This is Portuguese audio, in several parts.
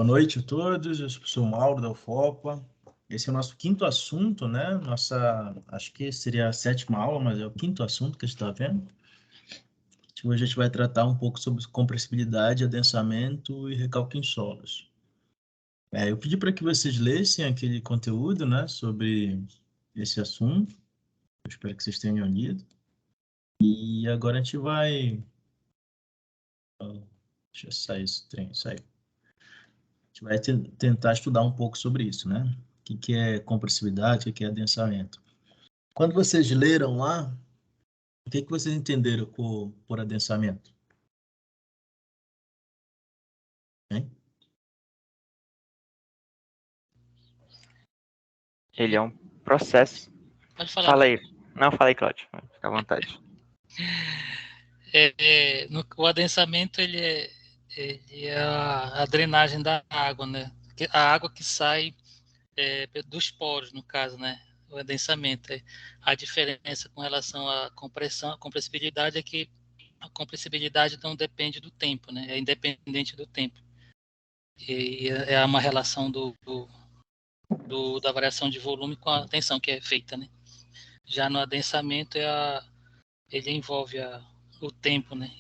Boa noite a todos, eu sou o Mauro da UFOPA. Esse é o nosso quinto assunto, né? Acho que seria a sétima aula, mas é o quinto assunto que a gente está vendo. Hoje a gente vai tratar um pouco sobre compressibilidade, adensamento e recalque em solos. Eu pedi para que vocês lessem aquele conteúdo, né, sobre esse assunto. Eu espero que vocês tenham lido. E agora a gente vai... Deixa eu sair esse trem, sair. A gente vai tentar estudar um pouco sobre isso, né? O que é compressibilidade, o que é adensamento. Quando vocês leram lá, o que vocês entenderam por adensamento? Hein? Ele é um processo. Pode falar. Fala aí. Não, fala aí, Cláudio. Fica à vontade. O adensamento ele é a drenagem da água, né? A água que sai dos poros, no caso, né? O adensamento. A diferença com relação à compressão, a compressibilidade é que a compressibilidade não depende do tempo, né? É independente do tempo. E é uma relação da variação de volume com a tensão que é feita, né? Já no adensamento ele envolve o tempo, né?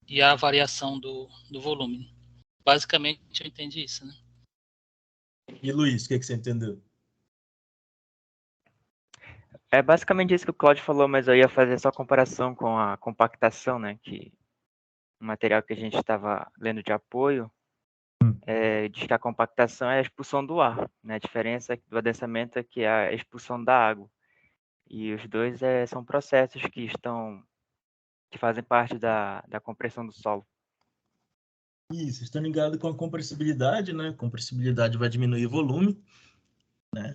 E a variação do volume. Basicamente, eu entendi isso, né? E Luiz, o que você entendeu? É basicamente isso que o Cláudio falou, mas eu ia fazer só comparação com a compactação, né? Que o material que a gente estava lendo de apoio diz que a compactação é a expulsão do ar, né? A diferença do adensamento é que é a expulsão da água. E os dois são processos que fazem parte da compressão do solo. Isso, estão ligados com a compressibilidade, né? A compressibilidade vai diminuir o volume, né?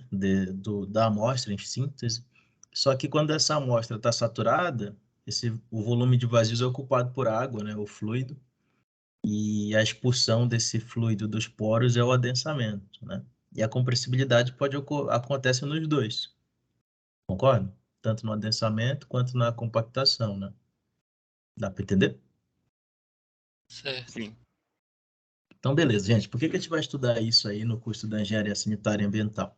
Da amostra em síntese. Só que quando essa amostra está saturada, o volume de vazios é ocupado por água, né? O fluido. E a expulsão desse fluido dos poros é o adensamento, né? E a compressibilidade acontece nos dois, concorda? Tanto no adensamento quanto na compactação, né? Dá para entender? Certo. Sim. Então, beleza, gente. Por que a gente vai estudar isso aí no curso da Engenharia Sanitária e Ambiental?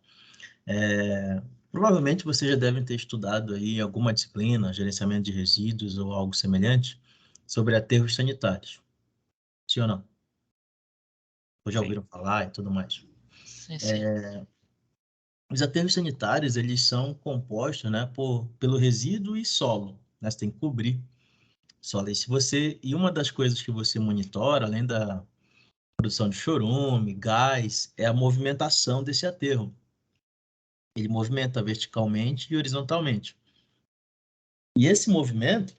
Provavelmente vocês já devem ter estudado aí alguma disciplina, gerenciamento de resíduos ou algo semelhante, sobre aterros sanitários. Sim ou não? Ou já ouviram falar e tudo mais? Sim, sim. Os aterros sanitários, eles são compostos, né, pelo resíduo e solo, né? Você tem que cobrir solo. E uma das coisas que você monitora, além da produção de chorume, gás, é a movimentação desse aterro. Ele movimenta verticalmente e horizontalmente. E esse movimento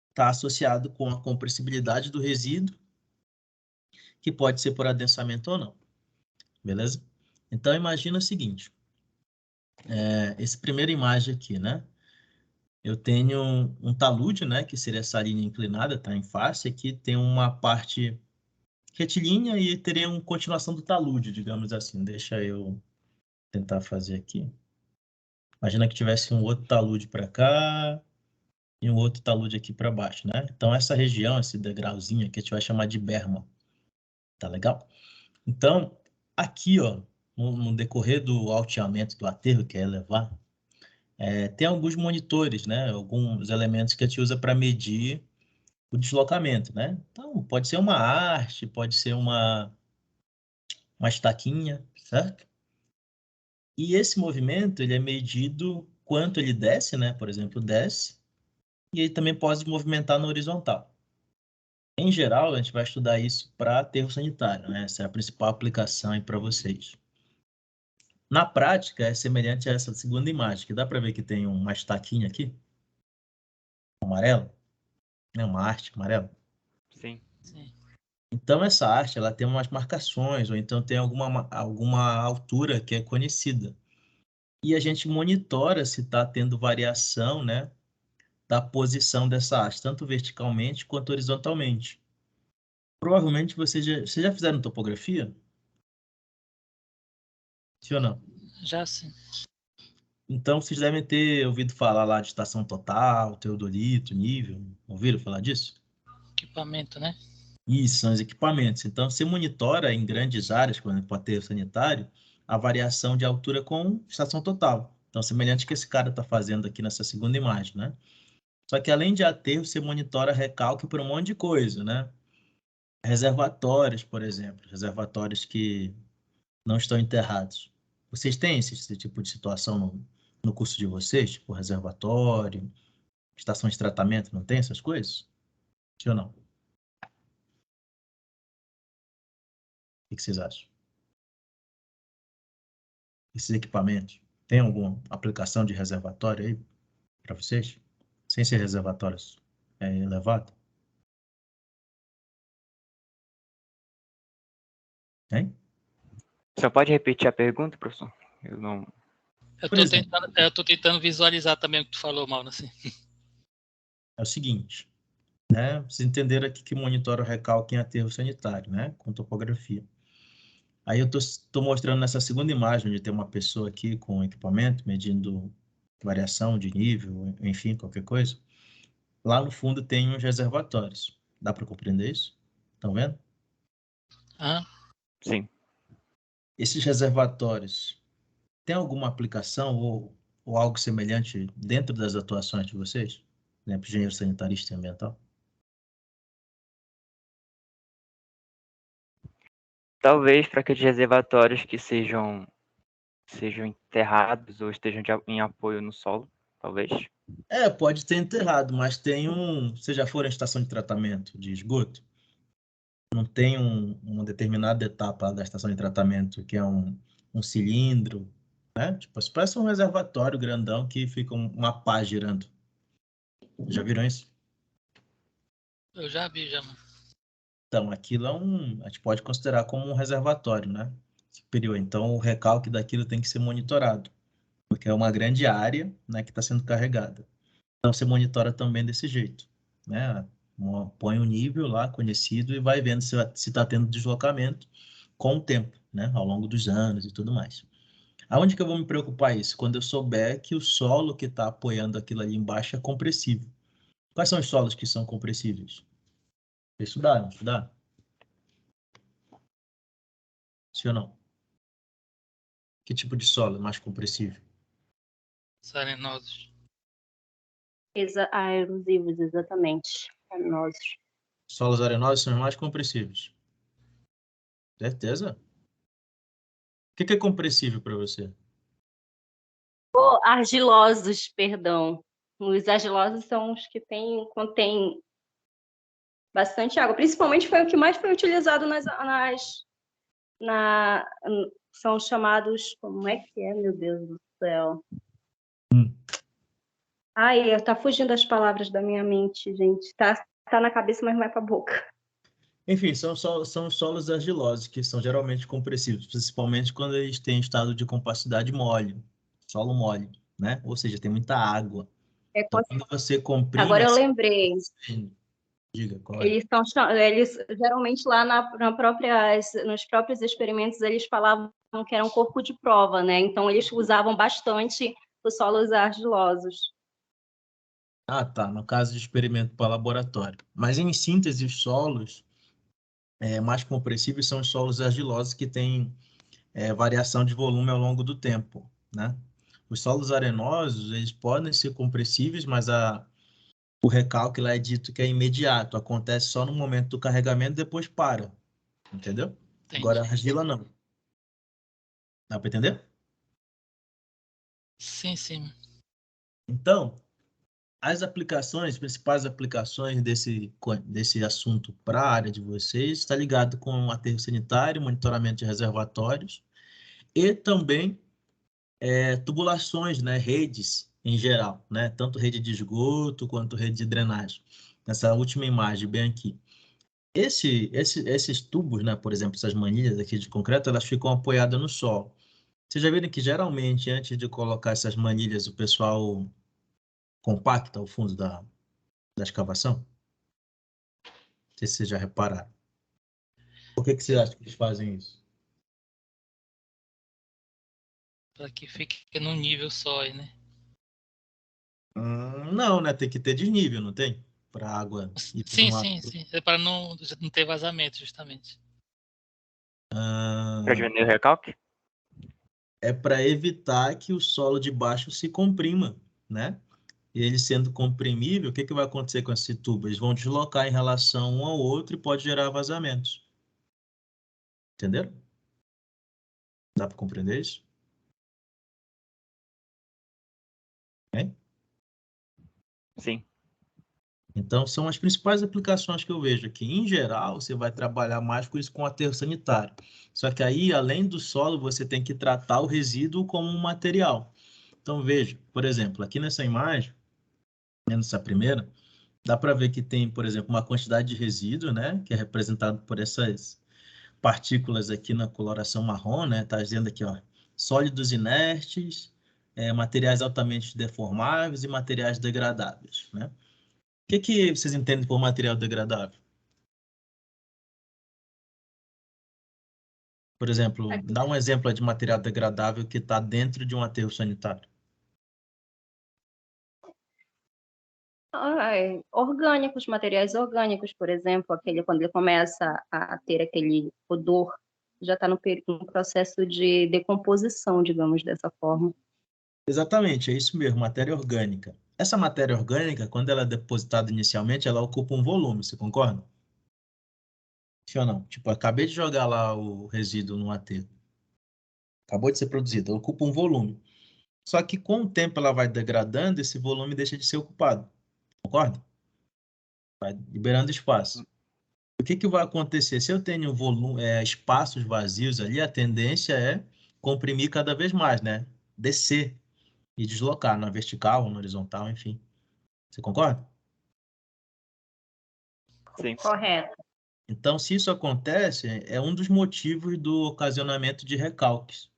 está associado com a compressibilidade do resíduo, que pode ser por adensamento ou não. Beleza? Então, imagina o seguinte. Essa primeira imagem aqui, né? Eu tenho um talude, né? Que seria essa linha inclinada, tá? Em face. Aqui tem uma parte retilínea e teria uma continuação do talude, digamos assim. Deixa eu tentar fazer aqui. Imagina que tivesse um outro talude para cá e um outro talude aqui para baixo, né? Então, essa região, esse degrauzinho aqui, a gente vai chamar de berma. Tá legal? Então, aqui, ó, no decorrer do alteamento do aterro, que é elevar, tem alguns monitores, né? Alguns elementos que a gente usa para medir o deslocamento, né? Então, pode ser uma haste, pode ser uma estaquinha, certo? E esse movimento, ele é medido quanto ele desce, né? Por exemplo, desce, e ele também pode movimentar na horizontal. Em geral, a gente vai estudar isso para aterro sanitário, né? Essa é a principal aplicação aí para vocês. Na prática, é semelhante a essa segunda imagem, que dá para ver que tem uma estaquinha aqui, amarela, né? Uma haste amarela. Sim. Sim. Então, essa haste, ela tem umas marcações, ou então tem alguma altura que é conhecida. E a gente monitora se está tendo variação, né, da posição dessa haste, tanto verticalmente quanto horizontalmente. Provavelmente vocês já fizeram topografia? Sim ou não? Já sim. Então, vocês devem ter ouvido falar lá de estação total, teodolito, nível. Ouviram falar disso? Equipamento, né? Isso, são os equipamentos. Então, você monitora em grandes áreas, por exemplo, aterro sanitário, a variação de altura com estação total. Então, semelhante ao que esse cara está fazendo aqui nessa segunda imagem, né? Só que além de aterro, você monitora recalque por um monte de coisa, né? Reservatórios, por exemplo, reservatórios que não estão enterrados. Vocês têm esse tipo de situação no curso de vocês? Tipo reservatório, estação de tratamento, não tem essas coisas? Sim ou não? O que vocês acham? Esses equipamentos, tem alguma aplicação de reservatório aí para vocês? Sem ser reservatórios elevado? Hein? Só pode repetir a pergunta, professor? Eu não. Por exemplo, Eu tô tentando visualizar também o que tu falou, Mauro, assim. é o seguinte, né? Vocês entenderam aqui que monitora o recalque em aterro sanitário, né? Com topografia. Aí eu tô mostrando nessa segunda imagem, onde tem uma pessoa aqui com equipamento, medindo variação de nível, enfim, qualquer coisa. Lá no fundo tem uns reservatórios. Dá para compreender isso? Estão vendo? Ah, Sim. Esses reservatórios têm alguma aplicação ou algo semelhante dentro das atuações de vocês? Por exemplo, engenheiro sanitarista e ambiental? Talvez para aqueles reservatórios que sejam enterrados ou estejam em apoio no solo, talvez. Pode ter enterrado, mas tem um. Você já for em estação de tratamento de esgoto? Não tem uma determinada etapa da estação de tratamento que é um cilindro, né? Tipo, parece um reservatório grandão que fica uma pá girando. Já viram isso? eu já vi, já, mano. Então, aquilo a gente pode considerar como um reservatório, né? Superior. Então, o recalque daquilo tem que ser monitorado, porque é uma grande área, né, que está sendo carregada. Então, você monitora também desse jeito, né? Põe um nível lá conhecido e vai vendo se está tendo deslocamento com o tempo, né? Ao longo dos anos e tudo mais. Aonde que eu vou me preocupar isso? Quando eu souber que o solo que está apoiando aquilo ali embaixo é compressível. Quais são os solos que são compressíveis? Estudaram, estudar? Sim ou não? Que tipo de solo é mais compressível? Sarenosos. Erosivos, exatamente. Arenosos. Solos arenosos são os mais compressíveis. Certeza? O que é compressível para você? Argilosos, perdão. Os argilosos são os que contêm bastante água. Principalmente foi o que mais foi utilizado na, são chamados, como é que é, meu Deus do céu? Ai, tá fugindo as palavras da minha mente, gente. Tá na cabeça, mas não vai pra boca. Enfim, são solos argilosos, que são geralmente compressivos, principalmente quando eles têm estado de compacidade mole, solo mole, né? Ou seja, tem muita água. Então, quando você comprime, Agora eu lembrei. diga qual é. Eles geralmente lá nos próprios experimentos eles falavam que era um corpo de prova, né? Então eles usavam bastante os solos argilosos. Ah, tá. No caso de experimento para laboratório. Mas em síntese, os solos mais compressíveis são os solos argilosos que têm variação de volume ao longo do tempo, né? Os solos arenosos, eles podem ser compressíveis, mas o recalque lá é dito que é imediato, acontece só no momento do carregamento, depois para, entendeu? Agora, a Entendi. argila não. Dá para entender? Sim, sim. Então, as principais aplicações desse assunto para a área de vocês está ligado com o aterro sanitário, monitoramento de reservatórios e também tubulações, né, redes em geral, né, tanto rede de esgoto quanto rede de drenagem. Nessa última imagem bem aqui. Esses tubos, né, por exemplo, essas manilhas aqui de concreto, elas ficam apoiadas no solo. Vocês já viram que geralmente antes de colocar essas manilhas o pessoal compacta o fundo da escavação? Não sei se vocês já repararam. Por que você acha que eles fazem isso? Para que fique num nível só aí, né? Não, né? Tem que ter desnível, não tem? para a água ir para Sim, um sim, sim. É para não ter vazamento, justamente. Para diminuir o recalque? É para evitar que o solo de baixo se comprima, né? E ele sendo comprimível, o que vai acontecer com esse tubo? Eles vão deslocar em relação um ao outro e pode gerar vazamentos. Entenderam? Dá para compreender isso? Hein? Sim. Então, são as principais aplicações que eu vejo aqui. Em geral, você vai trabalhar mais com isso com aterro sanitário. Só que aí, além do solo, você tem que tratar o resíduo como um material. Então, veja, por exemplo, aqui nessa imagem, nessa primeira, dá para ver que tem, por exemplo, uma quantidade de resíduo, né, que é representado por essas partículas aqui na coloração marrom, né, tá dizendo aqui, ó, sólidos inertes, materiais altamente deformáveis e materiais degradáveis, né? O que vocês entendem por material degradável? Por exemplo, dá um exemplo de material degradável que está dentro de um aterro sanitário. Orgânicos, materiais orgânicos, por exemplo, aquele quando ele começa a ter aquele odor, já está no processo de decomposição, digamos dessa forma. Exatamente, é isso mesmo, matéria orgânica. Essa matéria orgânica, quando ela é depositada inicialmente, ela ocupa um volume, você concorda? Sim ou não? Tipo, eu acabei de jogar lá o resíduo no aterro. Acabou de ser produzido, ela ocupa um volume. Só que com o tempo ela vai degradando, esse volume deixa de ser ocupado. Concorda? Vai liberando espaço. O que vai acontecer? Se eu tenho volume, espaços vazios ali, a tendência é comprimir cada vez mais, né? Descer e deslocar na vertical, na horizontal, enfim. Você concorda? Sim. Correto. Então, se isso acontece, é um dos motivos do ocasionamento de recalques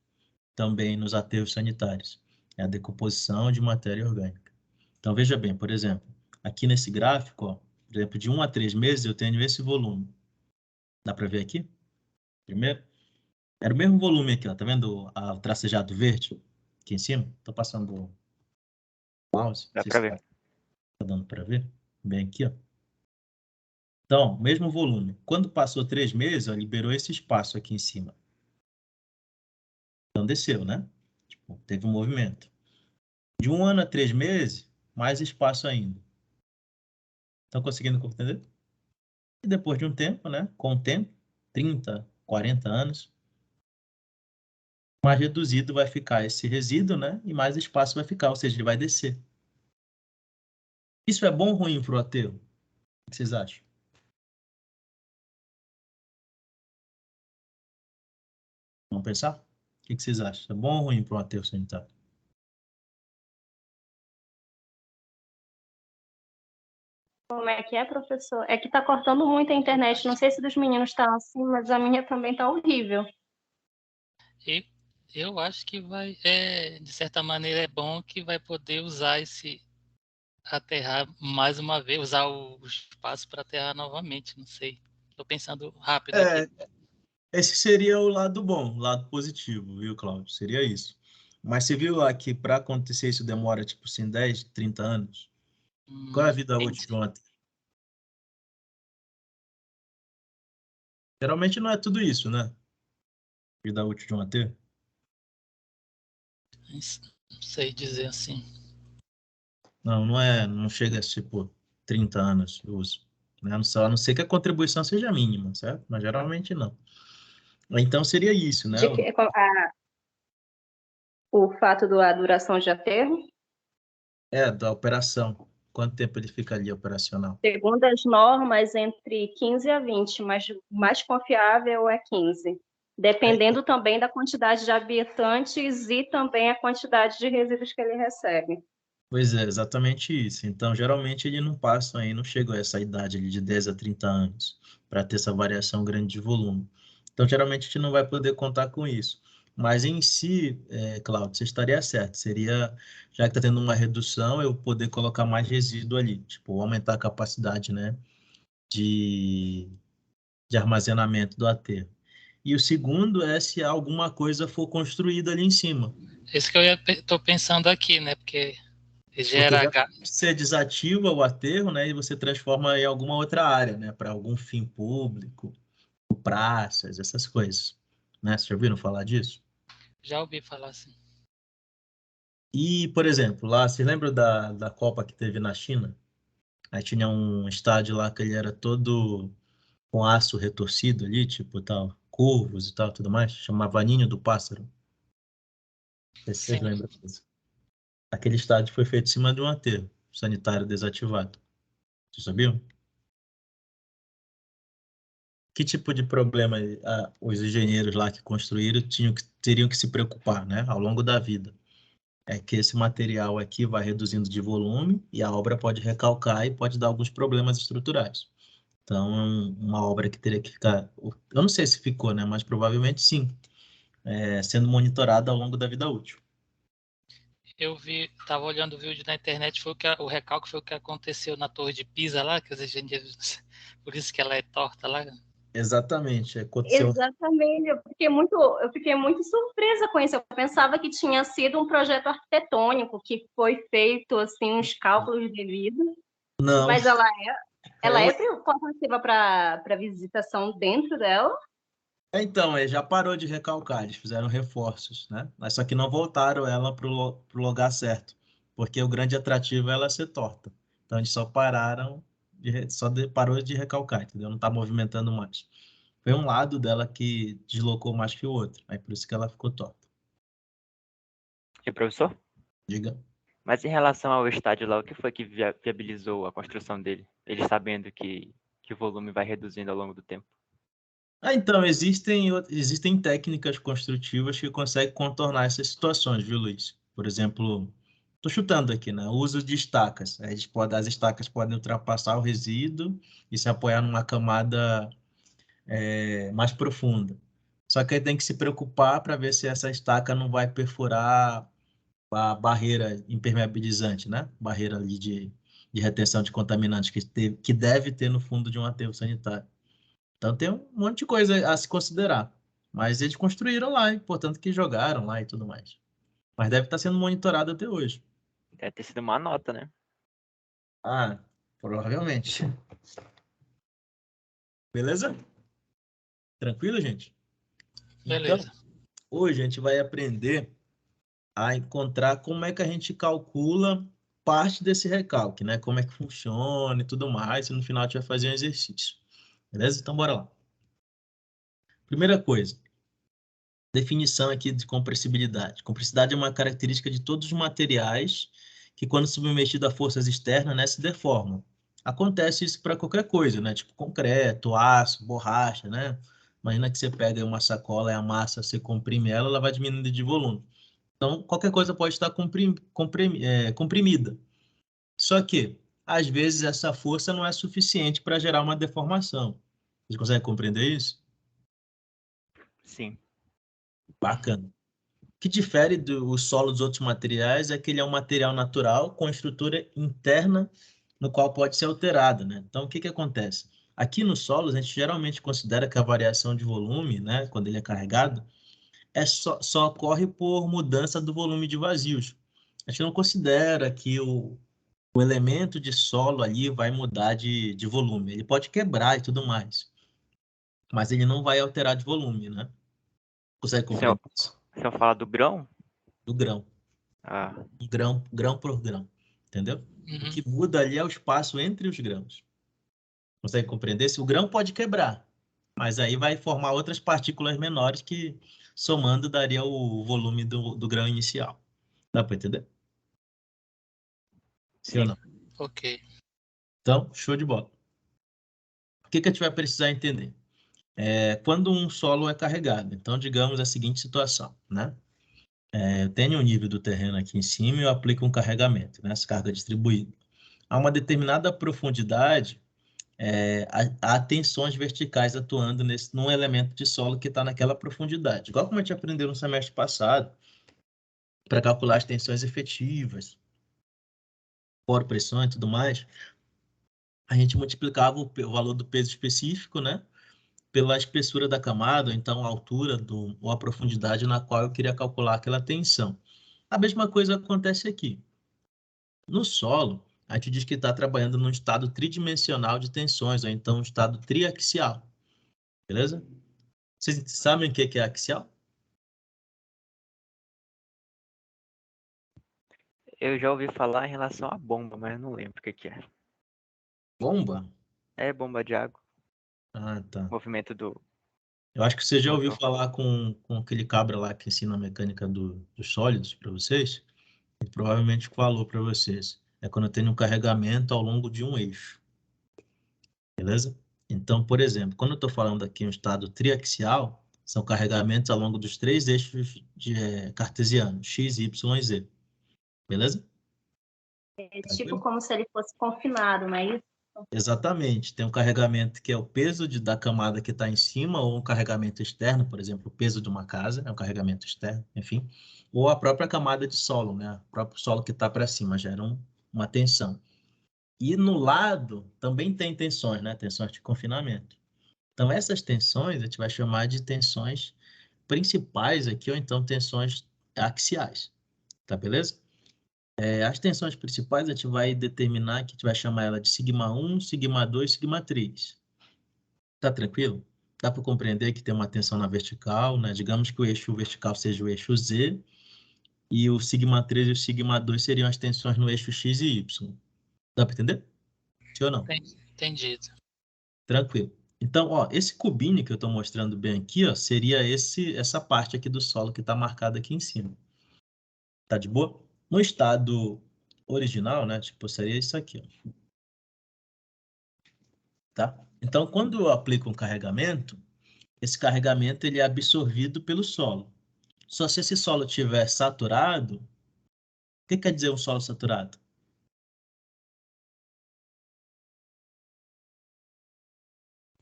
também nos aterros sanitários. É a decomposição de matéria orgânica. Então, veja bem, por exemplo, aqui nesse gráfico, ó, por exemplo, de 1 a 3 meses, eu tenho esse volume. Dá para ver aqui? Primeiro. Era o mesmo volume aqui, ó. Tá vendo o tracejado verde aqui em cima? Tô passando o mouse. Não Dá sei para se ver. tá dando para ver. Bem aqui, ó. Então, mesmo volume. Quando passou 3 meses, ó, liberou esse espaço aqui em cima. Então, desceu, né? Tipo, teve um movimento. De 1 ano a 3 meses, mais espaço ainda. Estão conseguindo compreender? E depois de um tempo, né? Com o tempo, 30, 40 anos, mais reduzido vai ficar esse resíduo, né? E mais espaço vai ficar, ou seja, ele vai descer. Isso é bom ou ruim para o aterro? O que vocês acham? Vamos pensar? O que vocês acham? É bom ou ruim para um aterro sanitário? Como é que é, professor? É que está cortando muito a internet. Não sei se dos meninos está assim, mas a minha também está horrível. E eu acho que vai, de certa maneira, é bom que vai poder usar aterrar mais uma vez, usar o espaço para aterrar novamente, não sei. Estou pensando rápido aqui. Esse seria o lado bom, o lado positivo, viu, Cláudio? Seria isso. Mas você viu lá que para acontecer isso demora, tipo assim, 10, 30 anos? Qual é a vida útil de um aterro? Geralmente não é tudo isso, né? Vida útil de um aterro. Não sei dizer assim. Não, não chega a, tipo, 30 anos de uso. Né? A não ser que a contribuição seja mínima, certo? Mas geralmente não. Então seria isso, né? O fato da duração de aterro? Da operação. Quanto tempo ele fica ali operacional? Segundo as normas, entre 15 a 20, mas o mais confiável é 15. Dependendo também da quantidade de habitantes e também a quantidade de resíduos que ele recebe. Pois é, exatamente isso. Então, geralmente ele não passa aí, não chega a essa idade ali de 10 a 30 anos para ter essa variação grande de volume. Então, geralmente a gente não vai poder contar com isso. Mas em si, Cláudio, você estaria certo. Seria, já que está tendo uma redução, eu poder colocar mais resíduo ali, tipo, aumentar a capacidade, né, de, de armazenamento do aterro. E o segundo é se alguma coisa for construída ali em cima. Esse que eu estou pensando aqui, né? Porque GRH. Você desativa o aterro, né, e você transforma em alguma outra área, né, para algum fim público, praças, essas coisas, né? Vocês já ouviram falar disso? Já ouvi falar assim. E, por exemplo, lá, você lembra da Copa que teve na China? Aí tinha um estádio lá que ele era todo com aço retorcido ali, tipo, tal, curvos e tal, tudo mais, chamava Ninho do Pássaro. Não sei se vocês Sim. lembram disso. Aquele estádio foi feito em cima de um aterro sanitário desativado. Vocês sabiam? Que tipo de problema os engenheiros lá que construíram teriam que se preocupar, né, ao longo da vida? É que esse material aqui vai reduzindo de volume e a obra pode recalcar e pode dar alguns problemas estruturais. Então, uma obra que teria que ficar, eu não sei se ficou, né, mas provavelmente sim, sendo monitorada ao longo da vida útil. Eu estava olhando o vídeo na internet, o recalque foi o que aconteceu na Torre de Pisa lá, que os engenheiros, por isso que ela é torta lá. Exatamente, aconteceu. Exatamente, eu fiquei muito surpresa com isso. Eu pensava que tinha sido um projeto arquitetônico, que foi feito assim uns cálculos devidos, Não, mas ela ela é compatível para visitação dentro dela. então, já parou de recalcar, eles fizeram reforços, né? Mas só que não voltaram ela para o lugar certo, porque o grande atrativo é ela ser torta. Então, eles só pararam, parou de recalcar, entendeu? Não está movimentando mais. Foi um lado dela que deslocou mais que o outro, aí por isso que ela ficou torta. E professor? Diga. Mas em relação ao estádio lá, o que foi que viabilizou a construção dele? Eles sabendo que o volume vai reduzindo ao longo do tempo. Então, existem técnicas construtivas que conseguem contornar essas situações, viu, Luiz? Por exemplo, estou chutando aqui, né? O uso de estacas. As estacas podem ultrapassar o resíduo e se apoiar numa camada mais profunda. Só que aí tem que se preocupar para ver se essa estaca não vai perfurar a barreira impermeabilizante, né? Barreira ali de retenção de contaminantes que deve ter no fundo de um aterro sanitário. Então tem um monte de coisa a se considerar. Mas eles construíram lá, e, portanto que jogaram lá e tudo mais. Mas deve estar sendo monitorado até hoje. Deve ter sido uma nota, né? Ah, provavelmente. Beleza? Tranquilo, gente? Então, Beleza. hoje a gente vai aprender a encontrar como é que a gente calcula parte desse recalque, né? Como é que funciona e tudo mais. E no final a gente vai fazer um exercício. Beleza? Então, bora lá. Primeira coisa, definição aqui de compressibilidade. Compressibilidade é uma característica de todos os materiais que, quando submetido a forças externas, né, se deformam. Acontece isso para qualquer coisa, né? Tipo concreto, aço, borracha, né? Imagina que você pega uma sacola e a massa, você comprime ela, ela vai diminuindo de volume. Então, qualquer coisa pode estar comprimida. Só que, às vezes, essa força não é suficiente para gerar uma deformação. Vocês conseguem compreender isso? Sim. Bacana. O que difere do solo dos outros materiais é que ele é um material natural com estrutura interna no qual pode ser alterado, né? Então, o que acontece? Aqui nos solos, a gente geralmente considera que a variação de volume, né, quando ele é carregado, só ocorre por mudança do volume de vazios. A gente não considera que o elemento de solo ali vai mudar de volume. Ele pode quebrar e tudo mais, mas ele não vai alterar de volume, né? Consegue O senhor, compreender isso? o senhor fala do grão? Do grão. Ah, Grão por grão, entendeu? O Uhum. que muda ali é o espaço entre os grãos. Consegue compreender? Se o grão pode quebrar, mas aí vai formar outras partículas menores que, somando, daria o volume do grão inicial. Dá para entender? Sim ou sim. não? Ok. Então, show de bola. O que a gente vai precisar entender? Quando um solo é carregado. Então, digamos a seguinte situação, né? Eu tenho um nível do terreno aqui em cima e eu aplico um carregamento, né? Essa carga distribuída. A uma determinada profundidade, há tensões verticais atuando num elemento de solo que está naquela profundidade. Igual como a gente aprendeu no semestre passado, para calcular as tensões efetivas, por pressão e tudo mais, a gente multiplicava o valor do peso específico, né, pela espessura da camada, ou então a altura ou a profundidade na qual eu queria calcular aquela tensão. A mesma coisa acontece aqui. No solo, a gente diz que está trabalhando num estado tridimensional de tensões, ou então um estado triaxial. Beleza? Vocês sabem o que é axial? Eu já ouvi falar em relação à bomba, mas eu não lembro o que é. Bomba? É bomba de água. Ah, tá. Movimento do Eu acho que você já ouviu motor. falar com aquele cabra lá que ensina a mecânica dos sólidos para vocês. Ele provavelmente falou para vocês. É quando tem um carregamento ao longo de um eixo. Beleza? Então, por exemplo, quando eu estou falando aqui em um estado triaxial, são carregamentos ao longo dos três eixos cartesianos, x, y e z. Beleza? É tipo Tranquilo? como se ele fosse confinado, não é isso? Exatamente. Tem um carregamento que é o peso da camada que está em cima, ou um carregamento externo, por exemplo, o peso de uma casa, é um carregamento externo, enfim. Ou a própria camada de solo, né? O próprio solo que está para cima gera uma tensão. E no lado também tem tensões, né? Tensões de confinamento. Então, essas tensões a gente vai chamar de tensões principais aqui, ou então tensões axiais. Tá beleza? As tensões principais a gente vai determinar que a gente vai chamar ela de sigma 1, sigma 2, sigma 3. Tá tranquilo? Dá para compreender que tem uma tensão na vertical, né? Digamos que o eixo vertical seja o eixo Z e o sigma 3 e o sigma 2 seriam as tensões no eixo X e Y. Dá para entender? Sim ou não? Entendido. Tranquilo. Então, ó, esse cubinho que eu estou mostrando bem aqui, ó, seria essa parte aqui do solo que está marcada aqui em cima. Tá de boa? No estado original, né? Tipo, seria isso aqui, ó. Tá? Então, quando eu aplico um carregamento, esse carregamento ele é absorvido pelo solo. Só se esse solo estiver saturado, o que quer dizer um solo saturado?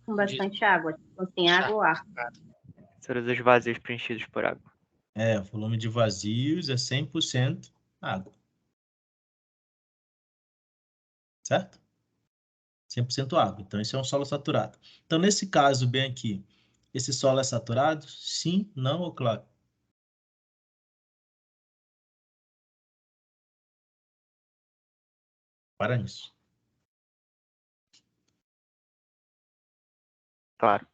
Com bastante água, tipo assim, água ou ar. Todos os vazios preenchidos por água. O volume de vazios é 100% água. Certo? 100% água. Então, esse é um solo saturado. Então, nesse caso bem aqui, esse solo é saturado? Sim, não ou claro? Para nisso. Claro.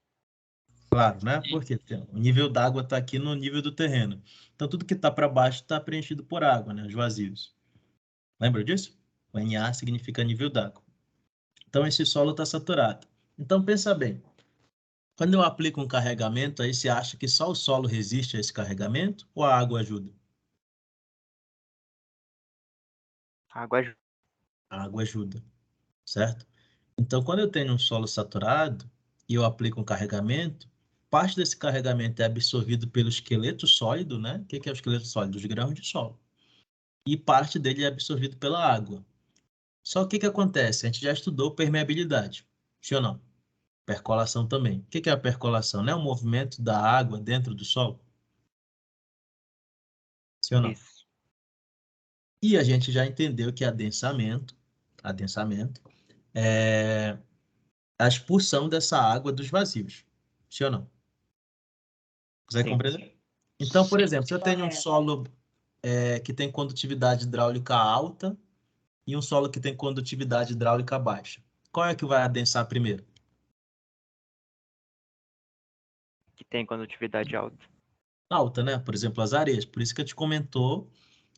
Claro, né? Porque o nível d'água está aqui no nível do terreno. Então, tudo que está para baixo está preenchido por água, né? Os vazios. Lembra disso? O Na significa nível d'água. Então, esse solo está saturado. Então, pensa bem. Quando eu aplico um carregamento, aí você acha que só o solo resiste a esse carregamento ou a água ajuda? A água ajuda. A água ajuda, certo? Então, quando eu tenho um solo saturado e eu aplico um carregamento, parte desse carregamento é absorvido pelo esqueleto sólido, né? O que é o esqueleto sólido? Os grãos de solo. E parte dele é absorvido pela água. Só que o que acontece? A gente já estudou permeabilidade, sim ou não? Percolação também. O que é a percolação? Não é o movimento da água dentro do solo? Sim ou não? Isso. E a gente já entendeu que adensamento é a expulsão dessa água dos vazios. Sim ou não? Consegue Sim. compreender? Então, por Sim. exemplo, se eu tenho um solo que tem condutividade hidráulica alta e um solo que tem condutividade hidráulica baixa, qual é que vai adensar primeiro? Que tem condutividade alta. Alta, né? Por exemplo, as areias. Por isso que eu te comentou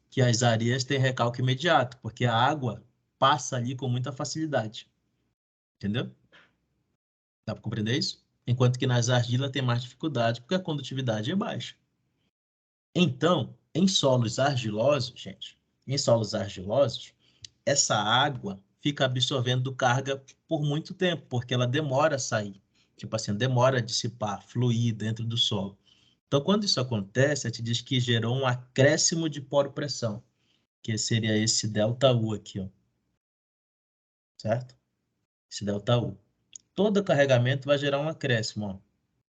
que as areias têm recalque imediato, porque a água passa ali com muita facilidade. Entendeu? Dá para compreender isso? Enquanto que nas argilas tem mais dificuldade, porque a condutividade é baixa. Então, em solos argilosos, gente, em solos argilosos, essa água fica absorvendo carga por muito tempo, porque ela demora a sair. Tipo assim, demora a dissipar, fluir dentro do solo. Então, quando isso acontece, a gente diz que gerou um acréscimo de poro-pressão, que seria esse ΔU aqui, ó. Certo? Esse ΔU. Todo carregamento vai gerar um acréscimo, ó.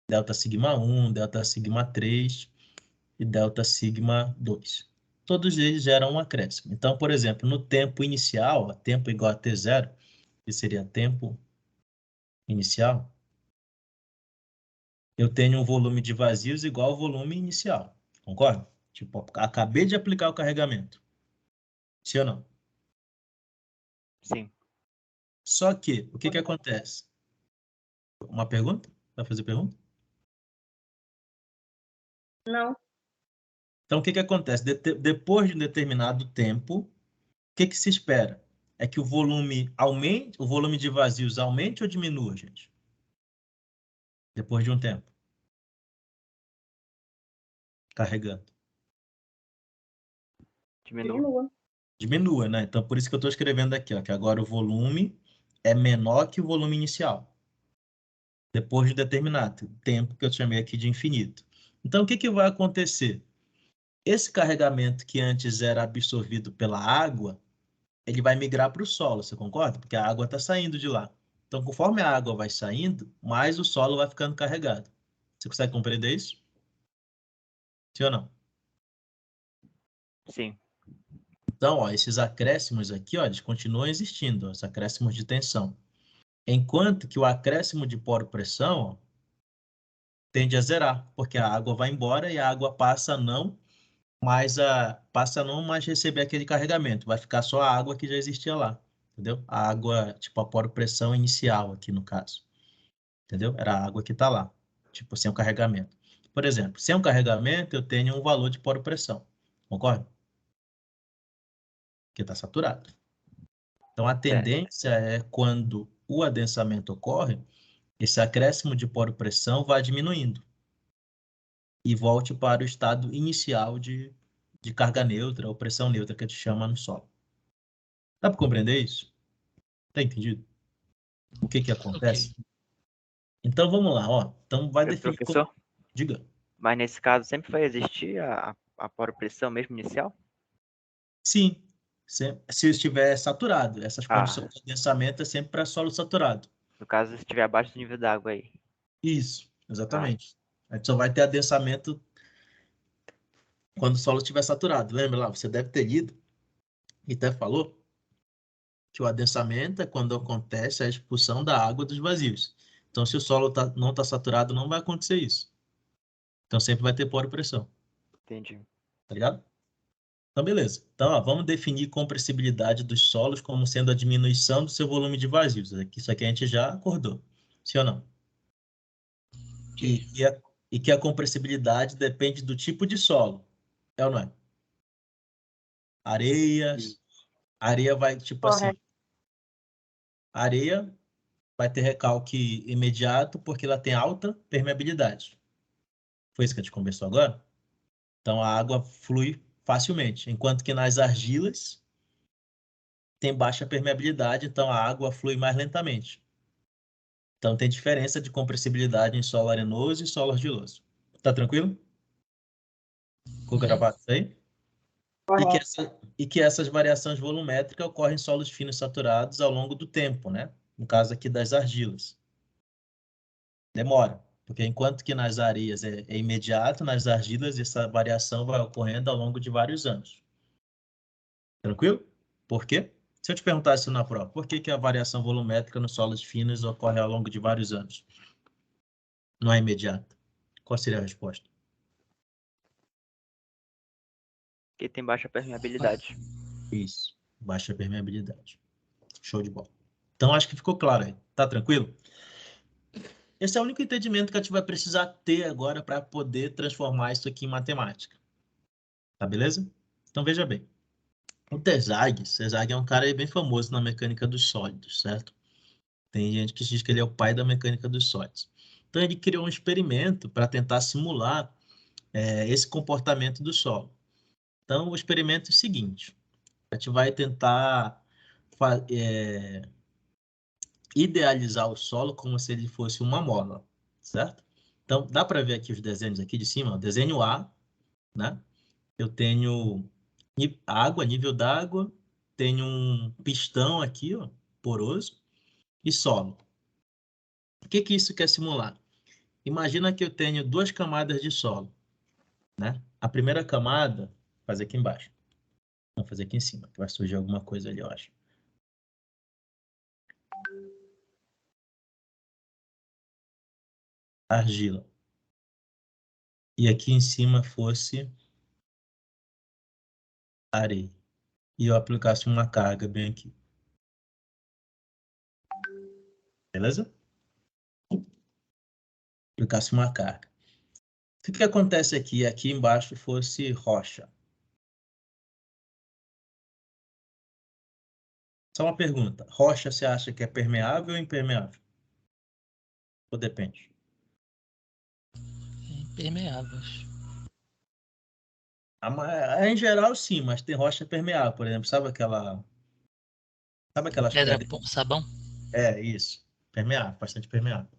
Delta sigma 1, delta sigma 3 e delta sigma 2. Todos eles geram um acréscimo. Então, por exemplo, no tempo inicial, ó, tempo igual a T0, que seria tempo inicial, eu tenho um volume de vazios igual ao volume inicial. Concorda? Tipo, acabei de aplicar o carregamento. Sim ou não? Sim. Só que, o que acontece? Uma pergunta? Vai fazer pergunta? Não. Então, o que acontece? Depois de um determinado tempo, o que se espera? É que o volume aumente, o volume de vazios aumente ou diminua, gente? Depois de um tempo. Carregando. Diminua. Diminua, né? Então, por isso que eu estou escrevendo aqui, ó, que agora o volume é menor que o volume inicial. Depois de um determinado tempo que eu chamei aqui de infinito. Então, o que vai acontecer? Esse carregamento que antes era absorvido pela água, ele vai migrar para o solo, você concorda? Porque a água está saindo de lá. Então, conforme a água vai saindo, mais o solo vai ficando carregado. Você consegue compreender isso? Sim ou não? Sim. Então, ó, esses acréscimos aqui, ó, eles continuam existindo, ó, os acréscimos de tensão. Enquanto que o acréscimo de poro-pressão, ó, tende a zerar, porque a água vai embora e a água passa a não mais receber aquele carregamento, vai ficar só a água que já existia lá, entendeu? A água, tipo a poro-pressão inicial aqui no caso, entendeu? Era a água que está lá, tipo sem o carregamento. Por exemplo, sem o carregamento eu tenho um valor de poro-pressão, concorda? Que está saturado. Então a tendência é quando o adensamento ocorre, esse acréscimo de poro-pressão vai diminuindo e volte para o estado inicial de carga neutra ou pressão neutra que a gente chama no solo. Dá para compreender isso? Tá entendido? O que Ok. acontece? Então vamos lá, ó. Então vai definir como. Professor, Diga. mas nesse caso sempre vai existir a poropressão mesmo inicial? Sim. Se estiver saturado, essas Ah, condições de adensamento é sempre para solo saturado. no caso, se estiver abaixo do nível d'água aí. Isso, Ah, exatamente. A gente só vai ter adensamento quando o solo estiver saturado. Lembra lá, você deve ter lido e até falou que o adensamento é quando acontece a expulsão da água dos vazios. Então, se o solo não está saturado, não vai acontecer isso. Então, sempre vai ter poro-pressão, entendi. tá ligado? Então, beleza. Então, ó, vamos definir compressibilidade dos solos como sendo a diminuição do seu volume de vazios. Isso aqui a gente já acordou. Sim ou não? E, Ok. e, a, e que a compressibilidade depende do tipo de solo. É ou não é? Areias. Areia vai, tipo assim, Correto. areia vai ter recalque imediato porque ela tem alta permeabilidade. Foi isso que a gente conversou agora? Então, a água flui facilmente, enquanto que nas argilas tem baixa permeabilidade, então a água flui mais lentamente. Então tem diferença de compressibilidade em solo arenoso e solo argiloso. Tá tranquilo? Ficou Uhum. gravado isso aí? Correto. E que essas variações volumétricas ocorrem em solos finos saturados ao longo do tempo, né? No caso aqui das argilas. Demora, porque enquanto que nas areias é imediato, nas argilas essa variação vai ocorrendo ao longo de vários anos. Tranquilo? Por quê? Se eu te perguntasse na prova, por que a variação volumétrica nos solos finos ocorre ao longo de vários anos? Não é imediata. Qual seria a resposta? Porque tem baixa permeabilidade. Isso, baixa permeabilidade. Show de bola. Então, acho que ficou claro aí. Tá tranquilo? Esse é o único entendimento que a gente vai precisar ter agora para poder transformar isso aqui em matemática. Tá beleza? Então, veja bem. O Terzagh é um cara aí bem famoso na mecânica dos sólidos, certo? Tem gente que diz que ele é o pai da mecânica dos sólidos. Então, ele criou um experimento para tentar simular esse comportamento do solo. Então, o experimento é o seguinte. A gente vai tentar idealizar o solo como se ele fosse uma mola, certo? Então, dá para ver aqui os desenhos aqui de cima, ó. Desenho A, né? Eu tenho água, nível d'água, tenho um pistão aqui, ó, poroso, e solo. O que que isso quer simular? Imagina que eu tenho duas camadas de solo, né? A primeira camada, vou fazer aqui embaixo. Vou fazer aqui em cima, que vai surgir alguma coisa ali, eu acho. Argila. E aqui em cima fosse areia. E eu aplicasse uma carga bem aqui. Beleza? Aplicasse uma carga. O que acontece aqui? Aqui embaixo fosse rocha. Só uma pergunta. Rocha você acha que é permeável ou impermeável? Ou depende? Impermeáveis. Em geral, sim, mas tem rocha permeável, por exemplo. Sabe aquelas Pedra, pedras? sabão? É, isso. Permeável, bastante permeável.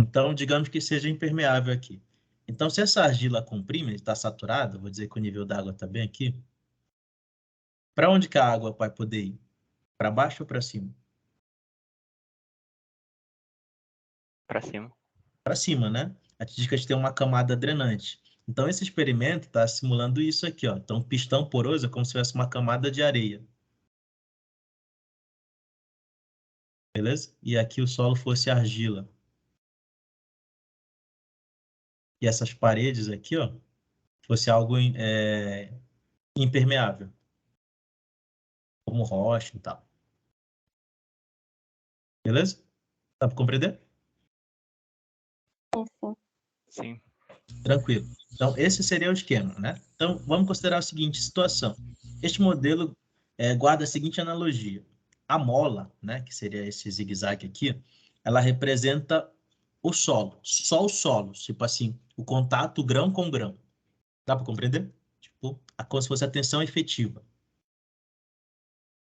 Então, digamos que seja impermeável aqui. Então, se essa argila comprime, está saturada, vou dizer que o nível da água está bem aqui, para onde que a água vai poder ir? Para baixo ou para cima? Para cima. Para cima, né? A gente diz que a gente tem uma camada drenante. Então, esse experimento está simulando isso aqui, ó. Então, pistão poroso é como se tivesse uma camada de areia. Beleza? E aqui o solo fosse argila. E essas paredes aqui, ó, fosse algo impermeável, como rocha e tal. Beleza? Dá para compreender? Sim. Tranquilo. Então, esse seria o esquema, né? Então, vamos considerar a seguinte situação. Este modelo guarda a seguinte analogia. A mola, né, que seria esse zigue-zague aqui, ela representa o solo, só o solo, tipo assim, o contato grão com grão. Dá para compreender? Tipo, como se fosse a tensão efetiva.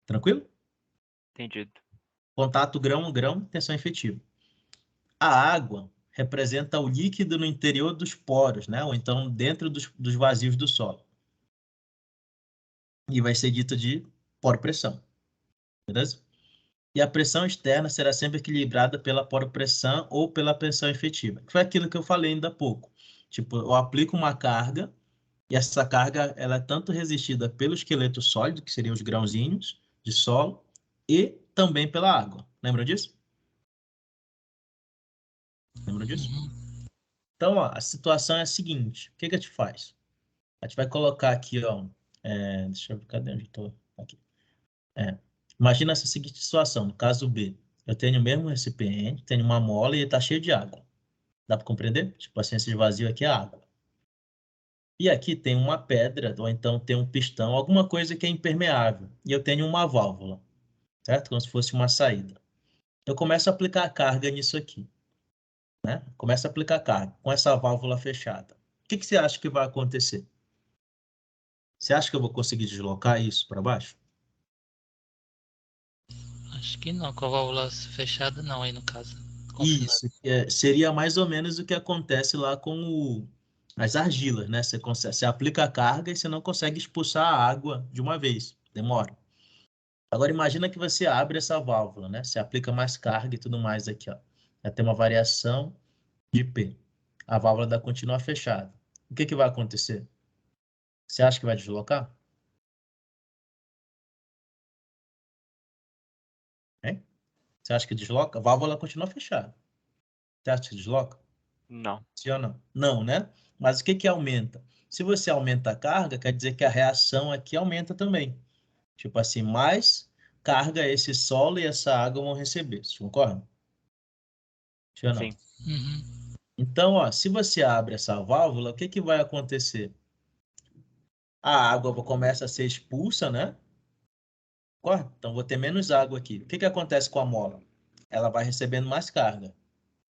Tranquilo? Entendido. Contato grão, tensão efetiva. A água representa o líquido no interior dos poros, né? Ou então dentro dos vazios do solo. E vai ser dito de poro-pressão, beleza? E a pressão externa será sempre equilibrada pela poro-pressão ou pela pressão efetiva. Que foi aquilo que eu falei ainda há pouco. Tipo, eu aplico uma carga e essa carga ela é tanto resistida pelo esqueleto sólido, que seriam os grãozinhos de solo, e também pela água. Lembram disso? Lembram disso? Uhum. Então, ó, a situação é a seguinte. O que a gente faz? A gente vai colocar aqui, ó. Deixa eu ver, cadê onde eu tô? Aqui. Imagina essa seguinte situação, no caso B. Eu tenho o mesmo recipiente, tenho uma mola e ele está cheio de água. Dá para compreender? Tipo assim, esse vazio aqui é água. E aqui tem uma pedra, ou então tem um pistão, alguma coisa que é impermeável. E eu tenho uma válvula, certo? Como se fosse uma saída. Eu começo a aplicar carga nisso aqui, né? Começo a aplicar carga com essa válvula fechada. O que você acha que vai acontecer? Você acha que eu vou conseguir deslocar isso para baixo? Acho que não, com a válvula fechada não, aí no caso. Confinado. Isso, seria mais ou menos o que acontece lá com as argilas, né? Você aplica a carga e você não consegue expulsar a água de uma vez, demora. Agora imagina que você abre essa válvula, né? Você aplica mais carga e tudo mais aqui, ó. Vai ter uma variação de P. A válvula da continua fechada. O que vai acontecer? Você acha que vai deslocar? Hein? Você acha que desloca? A válvula continua fechada. Você acha que desloca? Não. Sim ou não? Não, né? Mas o que aumenta? Se você aumenta a carga, quer dizer que a reação aqui aumenta também. Tipo assim, mais carga esse solo e essa água vão receber. Vocês concordam? Sim ou não? Sim. Uhum. Então, ó, se você abre essa válvula, o que vai acontecer? A água começa a ser expulsa, né? Concorda? Então, vou ter menos água aqui. O que acontece com a mola? Ela vai recebendo mais carga.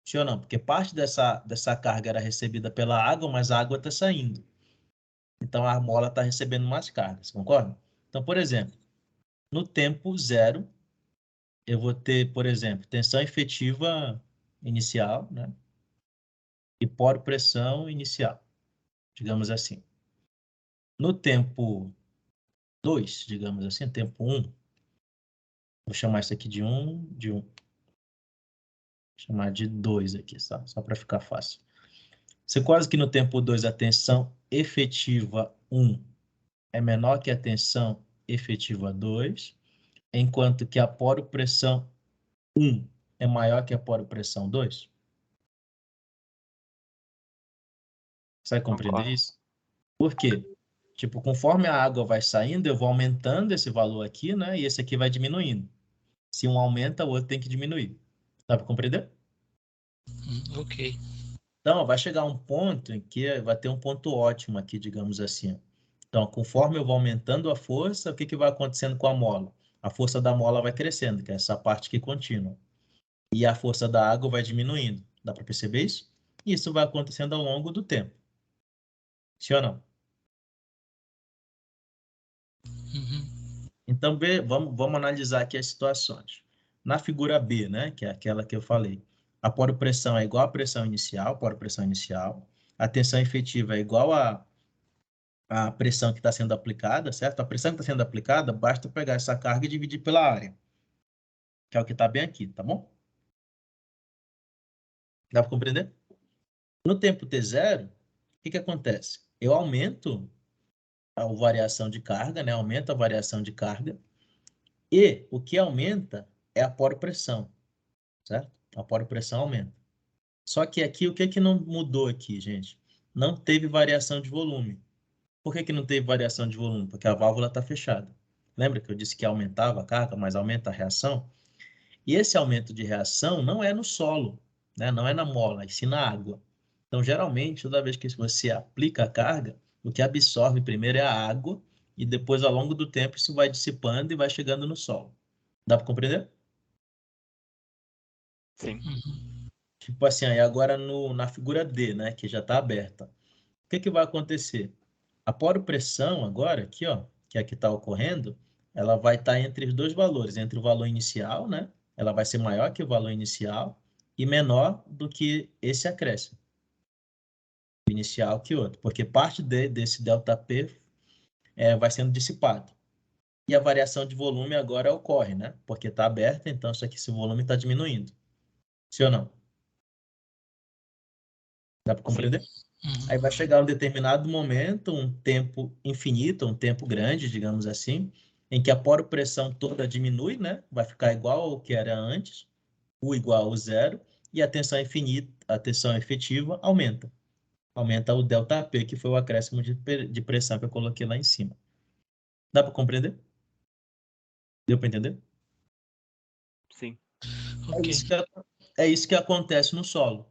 Sim ou não? Porque parte dessa carga era recebida pela água, mas a água está saindo. Então, a mola está recebendo mais cargas, concorda? Então, por exemplo, no tempo zero, eu vou ter, por exemplo, tensão efetiva inicial, né? E poro-pressão inicial, digamos assim. No tempo 2, digamos assim, tempo 1, vou chamar isso aqui de 1, vou chamar de 2 aqui, só para ficar fácil. Você quase que no tempo 2 a tensão efetiva 1 é menor que a tensão efetiva 2, enquanto que a poro-pressão 1 é maior que a poro-pressão 2? Você vai compreender Concordo. isso? Por quê? Tipo, conforme a água vai saindo, eu vou aumentando esse valor aqui, né? E esse aqui vai diminuindo. Se um aumenta, o outro tem que diminuir. Dá para compreender? Ok. Então, vai chegar um ponto em que vai ter um ponto ótimo aqui, digamos assim. Então, conforme eu vou aumentando a força, o que que vai acontecendo com a mola? A força da mola vai crescendo, que é essa parte aqui contínua. E a força da água vai diminuindo. Dá para perceber isso? Isso vai acontecendo ao longo do tempo. Sim ou não? Uhum. Então, vamos analisar aqui as situações. Na figura B, né, que é aquela que eu falei, a poropressão é igual à pressão inicial, poropressão inicial. A tensão efetiva é igual à pressão que está sendo aplicada, certo? A pressão que está sendo aplicada, basta pegar essa carga e dividir pela área, que é o que está bem aqui, tá bom? Dá para compreender? No tempo t0, o que que acontece? Eu aumento a variação de carga, né? Aumento a variação de carga, e o que aumenta é a poropressão, certo? A poropressão aumenta. Só que aqui, o que que não mudou aqui, gente? Não teve variação de volume. Por que que não teve variação de volume? Porque a válvula está fechada. Lembra que eu disse que aumentava a carga, mas aumenta a reação? E esse aumento de reação não é no solo, né? Não é na mola, e sim na água. Então, geralmente, toda vez que você aplica a carga, o que absorve primeiro é a água, e depois, ao longo do tempo, isso vai dissipando e vai chegando no solo. Dá para compreender? Sim. Uhum. Tipo assim, aí agora na figura D, né, que já está aberta. O que que vai acontecer? A poropressão agora, aqui, ó, que é a que está ocorrendo, ela vai estar entre os dois valores, entre o valor inicial, né? Ela vai ser maior que o valor inicial e menor do que esse acréscimo inicial que outro, porque parte desse ΔP vai sendo dissipado. E a variação de volume agora ocorre, né? Porque está aberta, então isso aqui, esse volume está diminuindo. Sim ou não? Dá para compreender? Aí vai Uhum. chegar um determinado momento, um tempo infinito, um tempo grande, digamos assim, em que a poropressão toda diminui, né? Vai ficar igual ao que era antes, U igual ao zero, e a tensão infinita, a tensão efetiva aumenta. Aumenta o ΔP, que foi o acréscimo de pressão que eu coloquei lá em cima. Dá para compreender? Deu para entender? Sim. É Ok. isso que, é isso que acontece no solo,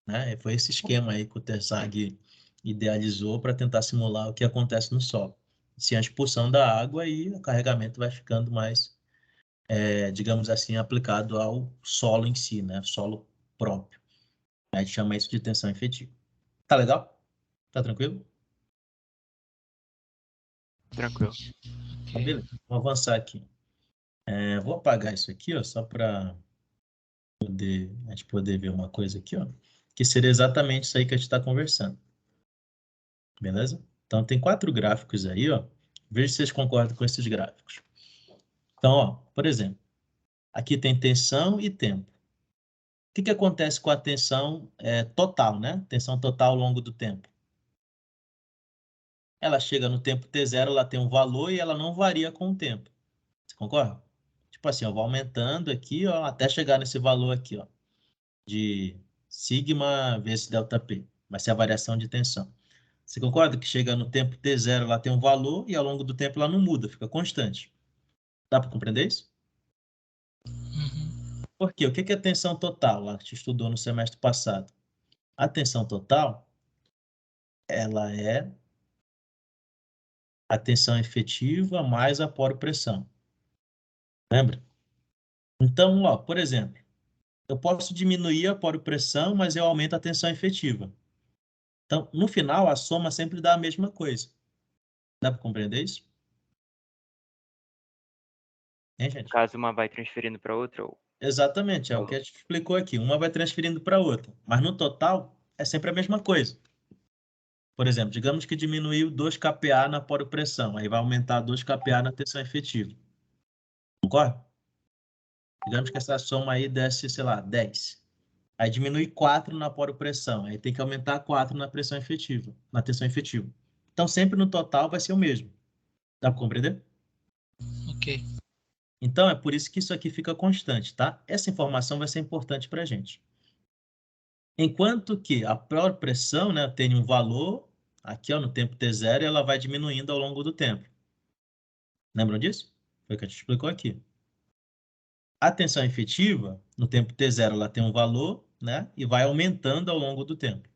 né? Foi esse esquema aí que o Tersag idealizou para tentar simular o que acontece no solo. Sem a expulsão da água e o carregamento vai ficando mais, digamos assim, aplicado ao solo em si, né? Solo próprio. A gente chama isso de tensão efetiva. Tá legal? Tá tranquilo? Tranquilo. Tá Ok. beleza. Vamos avançar aqui. Vou apagar isso aqui, ó, só para a gente poder ver uma coisa aqui, ó, que seria exatamente isso aí que a gente está conversando. Beleza? Então, tem 4 gráficos aí, ó. Veja se vocês concordam com esses gráficos. Então, ó, por exemplo, aqui tem tensão e tempo. O que que acontece com a tensão total, né? Tensão total ao longo do tempo. Ela chega no tempo t0, ela tem um valor e ela não varia com o tempo. Você concorda? Tipo assim, eu vou aumentando aqui, ó, até chegar nesse valor aqui, ó, de sigma vezes ΔP. Vai ser a variação de tensão. Você concorda que chega no tempo t0, ela tem um valor e ao longo do tempo ela não muda, fica constante. Dá para compreender isso? Uhum. Por quê? O que é tensão total? Lá que a gente estudou no semestre passado. A tensão total, ela é a tensão efetiva mais a poropressão. Lembra? Então, ó, por exemplo, eu posso diminuir a poropressão, mas eu aumento a tensão efetiva. Então, no final, a soma sempre dá a mesma coisa. Dá para compreender isso? Hein, No gente? caso, uma vai transferindo para outra, ou Exatamente, é o que a gente explicou aqui. Uma vai transferindo para a outra, mas no total é sempre a mesma coisa. Por exemplo, digamos que diminuiu 2 kPa na poropressão, aí vai aumentar 2 kPa na tensão efetiva. Concorda? Digamos que essa soma aí desse, sei lá, 10. Aí diminui 4 na poropressão, aí tem que aumentar 4 na pressão efetiva, na tensão efetiva. Então, sempre no total vai ser o mesmo. Dá para compreender? Ok. Então, é por isso que isso aqui fica constante, tá? Essa informação vai ser importante para a gente. Enquanto que a própria pressão, né, tem um valor, aqui ó, no tempo t0, e ela vai diminuindo ao longo do tempo. Lembram disso? Foi o que a gente explicou aqui. A tensão efetiva, No tempo t0 ela tem um valor, né? E vai aumentando ao longo do tempo.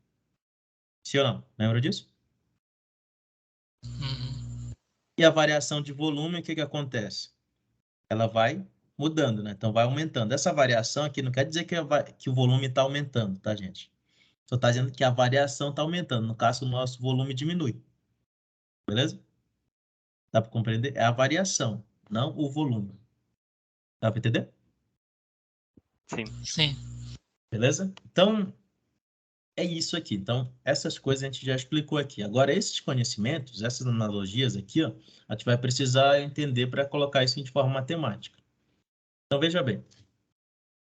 Sim ou não? Lembra disso? Uhum. E a variação de volume, o que acontece? Ela vai mudando, né? Então vai aumentando. Essa variação aqui não quer dizer que o volume está aumentando, tá, gente? Só está dizendo que a variação está aumentando. No caso, o nosso volume diminui. Beleza? Dá para compreender? É a variação, não o volume. Dá para entender? Sim. Sim. Beleza? Então, é isso aqui. Então, essas coisas a gente já explicou aqui. Agora, esses conhecimentos, essas analogias aqui, ó, a gente vai precisar entender para colocar isso de forma matemática. Então, veja bem.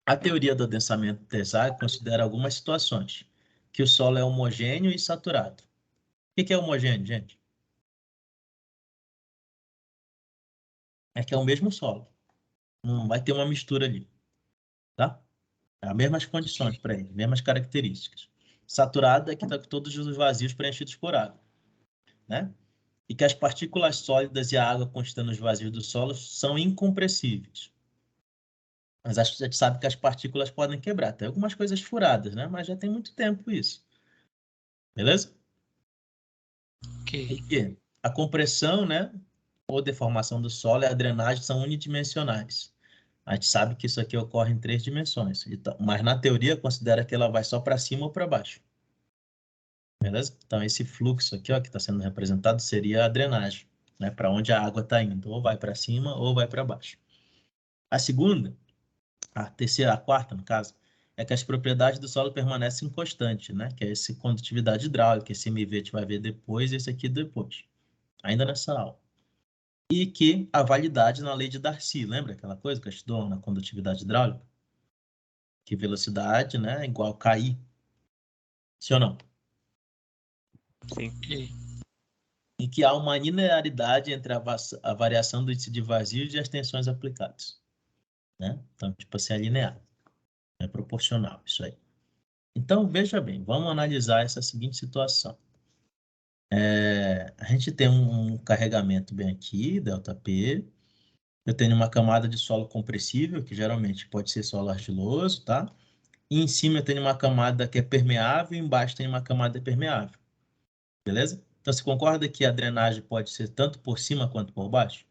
A teoria do adensamento tensar considera algumas situações que o solo é homogêneo e saturado. O que é homogêneo, gente? É que é o mesmo solo. Não vai ter uma mistura ali, tá? É as mesmas condições para ele, mesmas características. Saturado é que está com todos os vazios preenchidos por água, né? E que as partículas sólidas e a água contida nos vazios do solo são incompressíveis. Mas a gente sabe que as partículas podem quebrar. Tem algumas coisas furadas, né? Mas já tem muito tempo isso. Beleza? Ok. E que a compressão, né? Ou deformação do solo e a drenagem são unidimensionais. A gente sabe que isso aqui ocorre em 3 dimensões. Então, mas na teoria considera que ela vai só para cima ou para baixo. Beleza? Então, esse fluxo aqui, ó, que está sendo representado, seria a drenagem, né? Para onde a água está indo. Ou vai para cima ou vai para baixo. A segunda, a terceira, a quarta, no caso, é que as propriedades do solo permanecem constantes, né? Que é esse condutividade hidráulica, esse MV a gente vai ver depois e esse aqui depois. Ainda nessa aula. E que a validade na lei de Darcy, lembra aquela coisa que eu estudou na condutividade hidráulica? Que velocidade, né, é igual a KI. Sim ou não? Sim. Ok. E que há uma linearidade entre a variação do índice de vazios e as tensões aplicadas. Né? Então, tipo assim, é linear. É proporcional, isso aí. Então, veja bem, vamos analisar essa seguinte situação. A gente tem um carregamento bem aqui, ΔP. Eu tenho uma camada de solo compressível, que geralmente pode ser solo argiloso, tá? E em cima eu tenho uma camada que é permeável e embaixo tem uma camada permeável. Beleza? Então, você concorda que a drenagem pode ser tanto por cima quanto por baixo?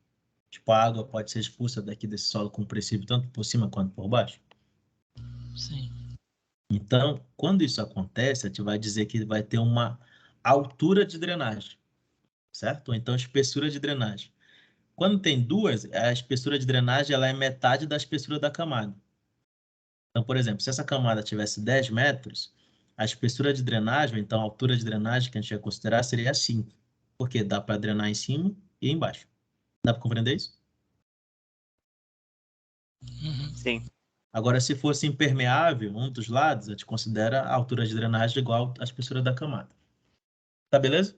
Tipo, a água pode ser expulsa daqui desse solo compressível tanto por cima quanto por baixo? Sim. Então, quando isso acontece, a gente vai dizer que vai ter uma altura de drenagem, certo? Ou então espessura de drenagem. Quando tem duas, a espessura de drenagem ela é metade da espessura da camada. Então, por exemplo, se essa camada tivesse 10 metros, a espessura de drenagem, então a altura de drenagem que a gente ia considerar seria 5, porque dá para drenar em cima e embaixo. Dá para compreender isso? Uhum. Sim. Agora, se fosse impermeável, um dos lados, a gente considera a altura de drenagem igual à espessura da camada. Tá beleza?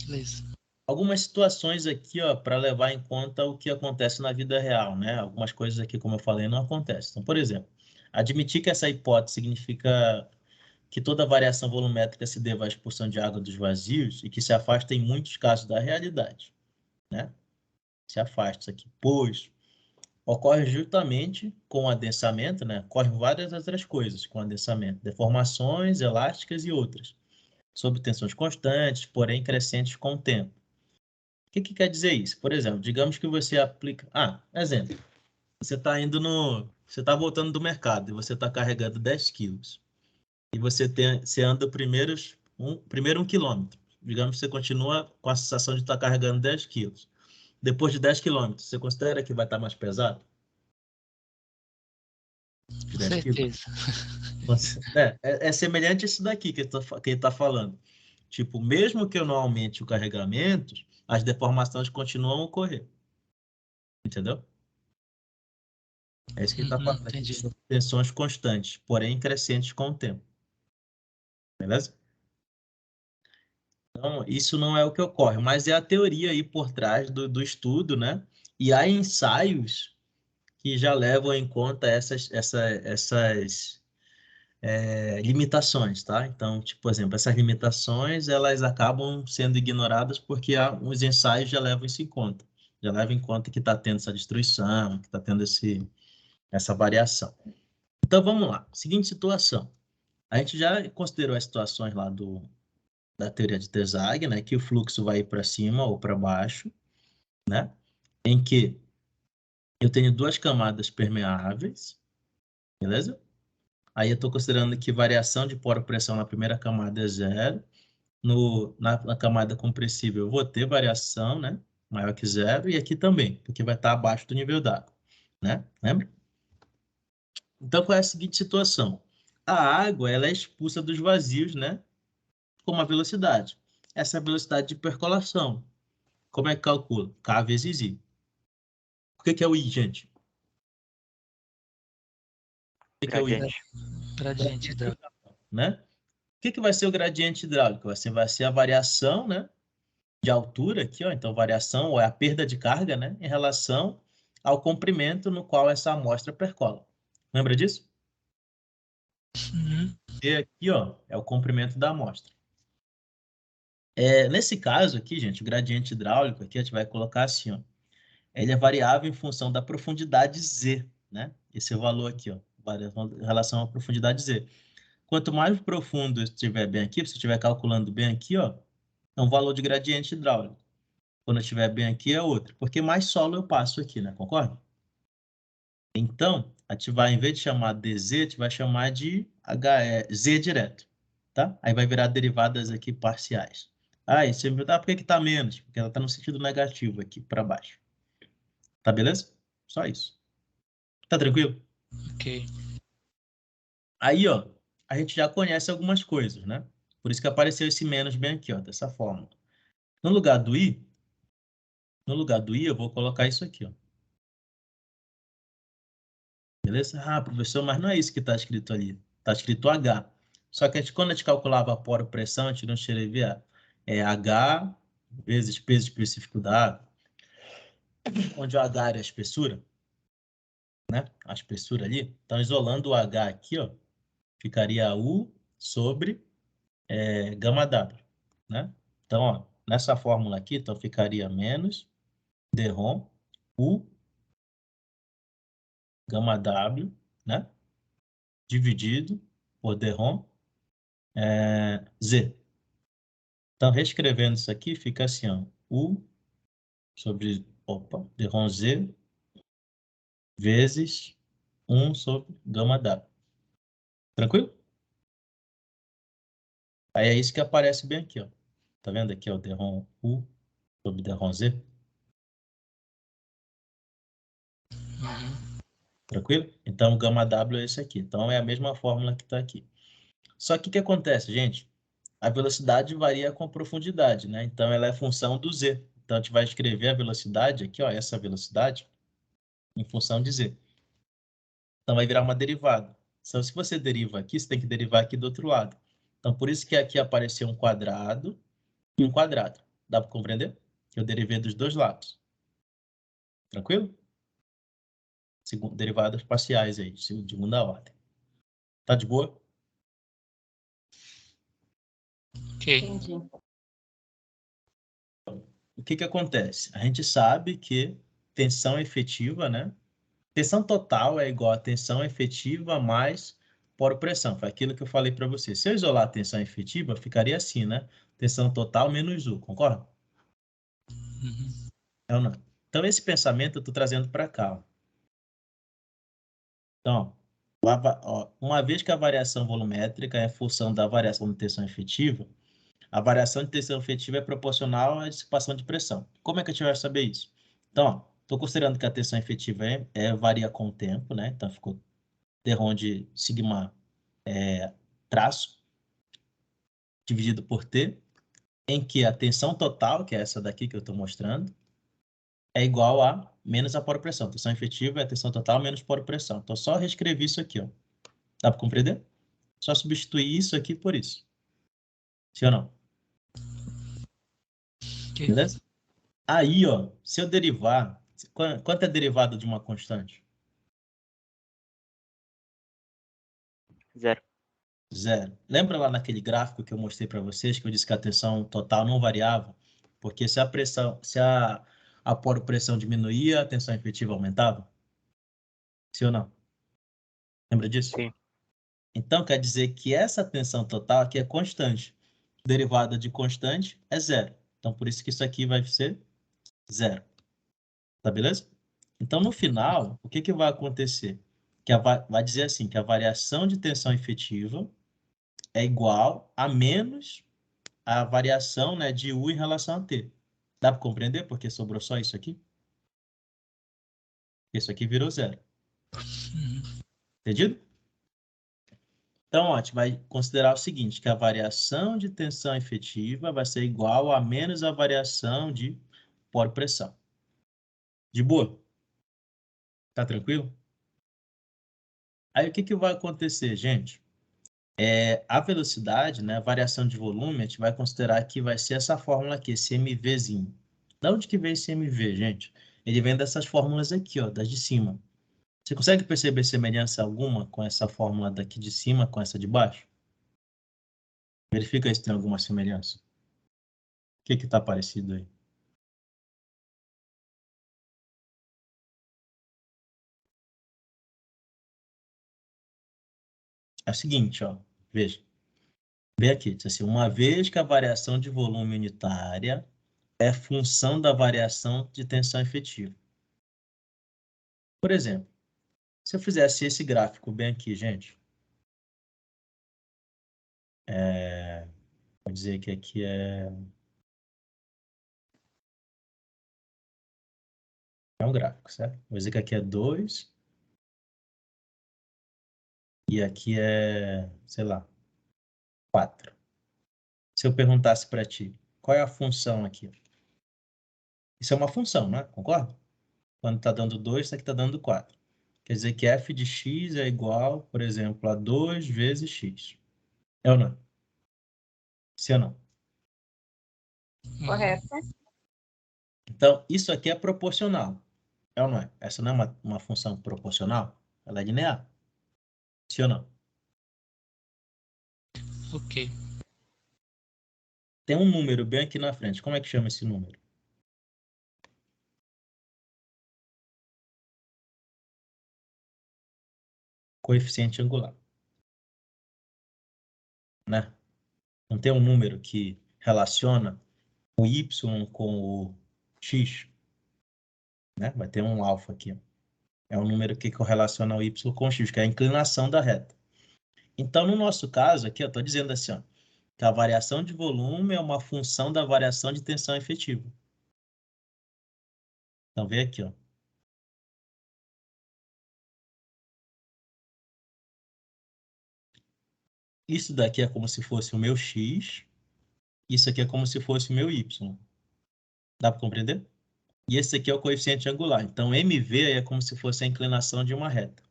Beleza. Algumas situações aqui, ó, para levar em conta o que acontece na vida real, né? Algumas coisas aqui, como eu falei, não acontecem. Então, por exemplo, admitir que essa hipótese significa que toda variação volumétrica se deva à expulsão de água dos vazios e que se afasta em muitos casos da realidade, né? Se afasta isso aqui, pois ocorre justamente com o adensamento, né? Ocorrem várias outras coisas com o adensamento, deformações elásticas e outras, sob tensões constantes, porém crescentes com o tempo. O que quer dizer isso? Por exemplo, digamos que você aplica... exemplo. Você está indo no... Você está voltando do mercado e você está carregando 10 quilos. E você anda primeiro 1 quilômetro. Digamos que você continua com a sensação de estar carregando 10 quilos. Depois de 10 quilômetros, você considera que vai estar mais pesado? De Com 10 quilos? certeza. É semelhante a isso daqui que ele está falando. Tipo, mesmo que eu não aumente o carregamento, as deformações continuam a ocorrer. Entendeu? É isso que ele está falando aqui. Entendi. São tensões constantes, porém crescentes com o tempo. Beleza? Então, isso não é o que ocorre, mas é a teoria aí por trás do estudo, né? E há ensaios que já levam em conta essas limitações, tá? Então, tipo, por exemplo, essas limitações, elas acabam sendo ignoradas porque os ensaios já levam isso em conta. Já levam em conta que está tendo essa destruição, que está tendo essa variação. Então, vamos lá. Seguinte situação. A gente já considerou as situações lá da teoria de Tesague, né? Que o fluxo vai ir para cima ou para baixo, né? Em que eu tenho duas camadas permeáveis, beleza? Aí eu estou considerando que variação de poro-pressão na primeira camada é zero. Na camada compressível eu vou ter variação, né? Maior que zero. E aqui também, porque vai estar abaixo do nível d'água, né? Lembra? Então, qual é a seguinte situação? A água ela é expulsa dos vazios, né? Com uma velocidade. Essa é a velocidade de percolação. Como é que calcula? K vezes I. O que é o I, gente? O que é o I? Gradiente. Gradiente hidráulico. Né? O que vai ser o gradiente hidráulico? Vai ser a variação, né, de altura aqui, ó. Então, variação ou é a perda de carga, né, em relação ao comprimento no qual essa amostra percola. Lembra disso? Uhum. E aqui, ó, é o comprimento da amostra. Nesse caso aqui, gente, o gradiente hidráulico aqui a gente vai colocar assim, ó. Ele é variável em função da profundidade Z, né? Esse é o valor aqui, ó, em relação à profundidade Z. Quanto mais profundo estiver bem aqui, se você estiver calculando bem aqui, ó, é um valor de gradiente hidráulico. Quando estiver bem aqui é outro, porque mais solo eu passo aqui, né? Concorda? Então, a gente vai, em vez de chamar DZ, a gente vai chamar de Z direto, tá? Aí vai virar derivadas aqui parciais. Aí você me pergunta, por que está menos? Porque ela está no sentido negativo aqui para baixo. Tá beleza? Só isso. Tá tranquilo? Ok. Aí, ó, a gente já conhece algumas coisas, né? Por isso que apareceu esse menos bem aqui, ó, dessa forma. No lugar do I, eu vou colocar isso aqui, ó. Beleza? Ah, professor, mas não é isso que está escrito ali. Está escrito H. Só que quando a gente calculava a poro-pressão, a gente não escrevia H vezes peso específico da água, onde o H era a espessura, né? A espessura ali. Então, isolando o H aqui, ó, ficaria U sobre gama W, né? Então, ó, nessa fórmula aqui, então ficaria menos dρ U gama W, né? Dividido por dρ Z. Então, reescrevendo isso aqui, fica assim, ó, U sobre, dρ Z vezes 1 sobre gama W. Tranquilo? Aí é isso que aparece bem aqui, ó. Tá vendo aqui, ó, dρ U sobre dρ Z? Uhum. Tranquilo? Então, o gama W é esse aqui. Então, é a mesma fórmula que está aqui. Só que o que acontece, gente? A velocidade varia com a profundidade, né? Então, ela é função do Z. Então, a gente vai escrever a velocidade aqui, ó, essa velocidade, em função de Z. Então, vai virar uma derivada. Então, se você deriva aqui, você tem que derivar aqui do outro lado. Então, por isso que aqui apareceu um quadrado e um quadrado. Dá para compreender? Eu derivei dos dois lados. Tranquilo? Derivadas parciais aí, de segunda ordem. Tá de boa? Ok. Entendi. O que acontece? A gente sabe que tensão efetiva, né? Tensão total é igual a tensão efetiva mais poro-pressão. Foi aquilo que eu falei para você. Se eu isolar a tensão efetiva, ficaria assim, né? Tensão total menos U, concorda? Uhum. É ou não? Então, esse pensamento eu estou trazendo para cá. Ó. Então, uma vez que a variação volumétrica é função da variação de tensão efetiva, a variação de tensão efetiva é proporcional à dissipação de pressão. Como é que a gente vai saber isso? Então, estou considerando que a tensão efetiva varia com o tempo, né? Então, ficou dρ de sigma traço dividido por T, em que a tensão total, que é essa daqui que eu estou mostrando, é igual a menos a poro-pressão. Tensão efetiva é a tensão total menos poro-pressão. Então, só reescrevi isso aqui, ó. Dá para compreender? Só substituir isso aqui por isso. Sim ou não? Ok. Beleza? Aí, ó, se eu derivar... Quanto é a derivada de uma constante? Zero. Zero. Lembra lá naquele gráfico que eu mostrei para vocês, que eu disse que a tensão total não variava? Porque se a pressão, se a poro-pressão diminuía, a tensão efetiva aumentava? Sim ou não? Lembra disso? Sim. Então, quer dizer que essa tensão total aqui é constante. Derivada de constante é zero. Então, por isso que isso aqui vai ser zero. Tá beleza? Então, no final, o que vai acontecer? Vai dizer assim, que a variação de tensão efetiva é igual a menos a variação, né, de U em relação a T. Dá para compreender porque sobrou só isso aqui? Isso aqui virou zero. Entendido? Então, ó, a gente vai considerar o seguinte, que a variação de tensão efetiva vai ser igual a menos a variação de poro-pressão. De boa? Tá tranquilo? Aí, o que vai acontecer, gente? A velocidade, né, a variação de volume, a gente vai considerar que vai ser essa fórmula aqui, esse MVzinho. De onde que vem esse MV, gente? Ele vem dessas fórmulas aqui, ó, das de cima. Você consegue perceber semelhança alguma com essa fórmula daqui de cima, com essa de baixo? Verifica se tem alguma semelhança. O que está parecido aí? É o seguinte, ó, veja. Vem aqui, diz assim, uma vez que a variação de volume unitária é função da variação de tensão efetiva. Por exemplo, se eu fizesse esse gráfico bem aqui, gente, vou dizer que aqui é um gráfico, certo? Vou dizer que aqui é 2 e aqui é, sei lá, 4. Se eu perguntasse para ti, qual é a função aqui? Isso é uma função, né? Concorda? Quando está dando 2, isso aqui está dando 4. Quer dizer que f de x é igual, por exemplo, a 2 vezes x. É ou não? Sim ou não? Correto? Então, isso aqui é proporcional. É ou não é? Essa não é uma função proporcional? Ela é linear. Sim ou não? Ok. Tem um número bem aqui na frente. Como é que chama esse número? Coeficiente angular. Né? Não tem um número que relaciona o y com o x? Né? Vai ter um alfa aqui. É um número que correlaciona o y com o x, que é a inclinação da reta. Então, no nosso caso aqui, eu estou dizendo assim, ó, que a variação de volume é uma função da variação de tensão efetiva. Então, vem aqui, ó. Isso daqui é como se fosse o meu x, isso aqui é como se fosse o meu y. Dá para compreender? E esse aqui é o coeficiente angular. Então, mv é como se fosse a inclinação de uma reta.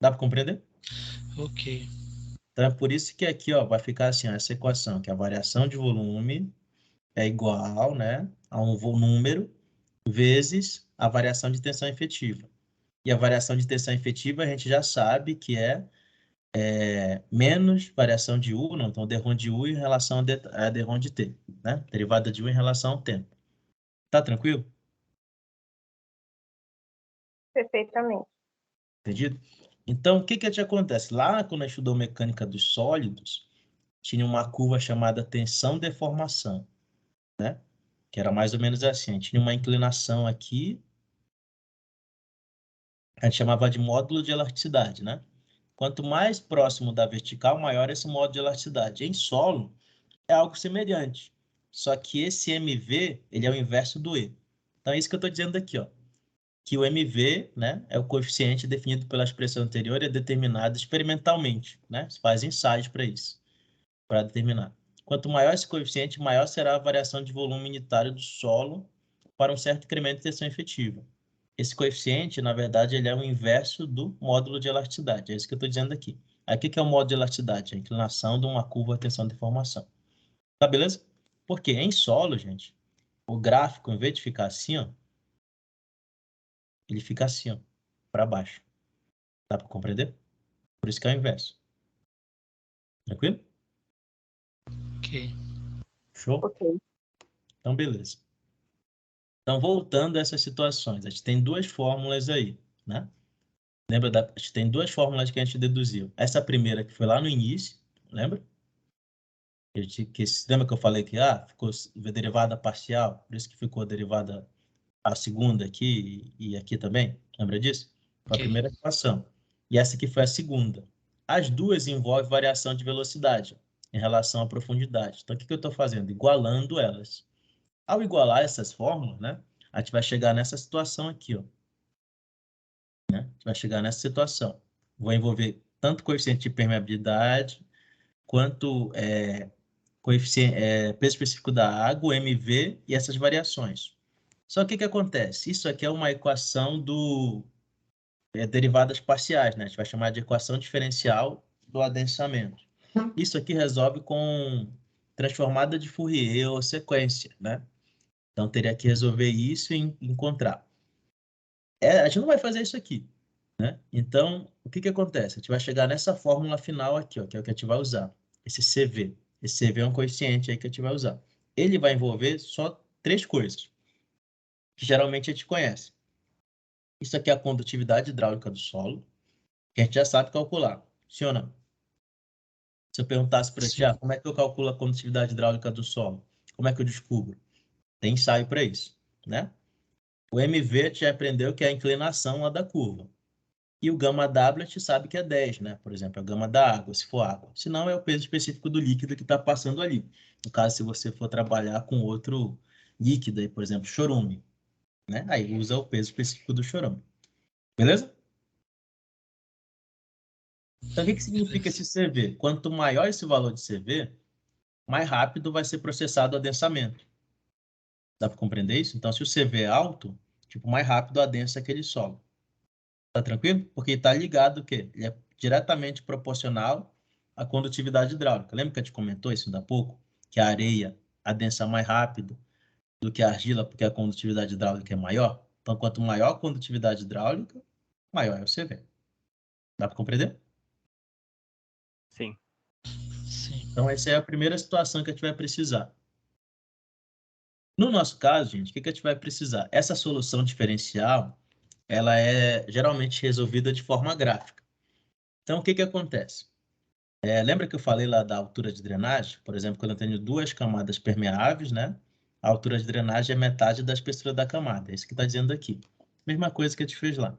Dá para compreender? Ok. Então, é por isso que aqui, ó, vai ficar assim, ó, essa equação, que a variação de volume é igual, né, a um número vezes a variação de tensão efetiva. E a variação de tensão efetiva a gente já sabe que é menos variação de U, não, então derrom de U em relação a derrom de T, né? Derivada de U em relação ao tempo. Tá tranquilo? Perfeitamente. Entendido? Então, o que que acontece? Lá, quando a gente estudou mecânica dos sólidos, tinha uma curva chamada tensão-deformação, né? Que era mais ou menos assim, a gente tinha uma inclinação aqui, a gente chamava de módulo de elasticidade, né? Quanto mais próximo da vertical, maior esse módulo de elasticidade. Em solo, é algo semelhante, só que esse MV, ele é o inverso do E. Então, é isso que eu estou dizendo aqui, ó, que o MV, né, é o coeficiente definido pela expressão anterior e é determinado experimentalmente, né? Se faz ensaios para isso, para determinar. Quanto maior esse coeficiente, maior será a variação de volume unitário do solo para um certo incremento de tensão efetiva. Esse coeficiente, na verdade, ele é o inverso do módulo de elasticidade. É isso que eu estou dizendo aqui. Aí, o que é o módulo de elasticidade? A inclinação de uma curva tensão-deformação. Tá beleza? Porque em solo, gente, o gráfico, em vez de ficar assim, ó, ele fica assim, ó, para baixo. Dá para compreender? Por isso que é o inverso. Tranquilo? Ok. Show? Ok. Então, beleza. Então, voltando a essas situações, a gente tem duas fórmulas aí, né? Lembra acho que tem duas fórmulas que a gente deduziu. Essa primeira que foi lá no início, lembra? Lembra que eu falei que ficou derivada parcial, por isso que ficou derivada a segunda aqui e aqui também? Lembra disso? Foi a primeira equação. E essa aqui foi a segunda. As duas envolvem variação de velocidade em relação à profundidade. Então, o que eu estou fazendo? Igualando elas. Ao igualar essas fórmulas, né, a gente vai chegar nessa situação aqui, ó. Né? A gente vai chegar nessa situação. Vou envolver tanto coeficiente de permeabilidade, quanto peso específico da água, o MV e essas variações. Só que o que acontece? Isso aqui é uma equação derivadas parciais, né? A gente vai chamar de equação diferencial do adensamento. Isso aqui resolve com transformada de Fourier ou sequência, né? Então, teria que resolver isso e encontrar. A gente não vai fazer isso aqui, né? Então, o que acontece? A gente vai chegar nessa fórmula final aqui, ó, que é o que a gente vai usar. Esse CV. Esse CV é um coeficiente aí que a gente vai usar. Ele vai envolver só três coisas, que geralmente a gente conhece. Isso aqui é a condutividade hidráulica do solo, que a gente já sabe calcular. Sim ou não? Se eu perguntasse para ti, como é que eu calculo a condutividade hidráulica do solo? Como é que eu descubro? Tem ensaio para isso, né? O MV a gente já aprendeu que é a inclinação lá da curva. E o gama W a gente sabe que é 10, né? Por exemplo, a gama da água, se for água. Se não, é o peso específico do líquido que está passando ali. No caso, se você for trabalhar com outro líquido, aí, por exemplo, chorume, né? Aí usa o peso específico do chorume. Beleza? Então, o que significa esse CV? Quanto maior esse valor de CV, mais rápido vai ser processado o adensamento. Dá para compreender isso? Então, se o CV é alto, tipo, mais rápido adensa aquele solo. Tá tranquilo? Porque está ligado o quê? Ele é diretamente proporcional à condutividade hidráulica. Lembra que a gente comentou isso ainda há pouco? Que a areia adensa mais rápido do que a argila, porque a condutividade hidráulica é maior? Então, quanto maior a condutividade hidráulica, maior é o CV. Dá para compreender? Sim. Sim. Então, essa é a primeira situação que a gente vai precisar. No nosso caso, gente, o que a gente vai precisar? Essa solução diferencial, ela é geralmente resolvida de forma gráfica. Então, o que acontece? Lembra que eu falei lá da altura de drenagem? Por exemplo, quando eu tenho duas camadas permeáveis, né? A altura de drenagem é metade da espessura da camada. É isso que está dizendo aqui. Mesma coisa que a gente fez lá.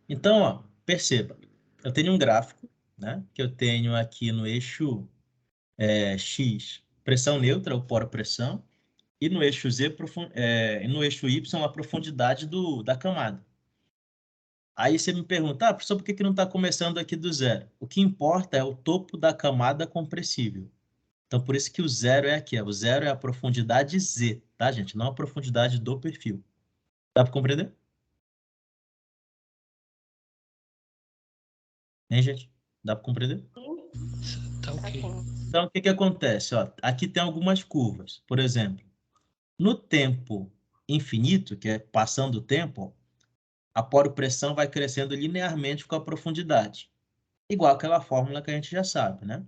Então, ó, perceba, eu tenho um gráfico, né? Que eu tenho aqui no eixo X, pressão neutra, ou poro pressão, e no eixo Z, e no eixo Y, a profundidade da camada. Aí você me pergunta, professor, por que não está começando aqui do zero? O que importa é o topo da camada compressível. Então, por isso que o zero é aqui. O zero é a profundidade Z, tá, gente? Não a profundidade do perfil. Dá para compreender? Hein, gente? Dá para compreender? Tá ok. Então, o que acontece? Ó, aqui tem algumas curvas. Por exemplo, no tempo infinito, que é passando o tempo, a poropressão vai crescendo linearmente com a profundidade. Igual aquela fórmula que a gente já sabe, né?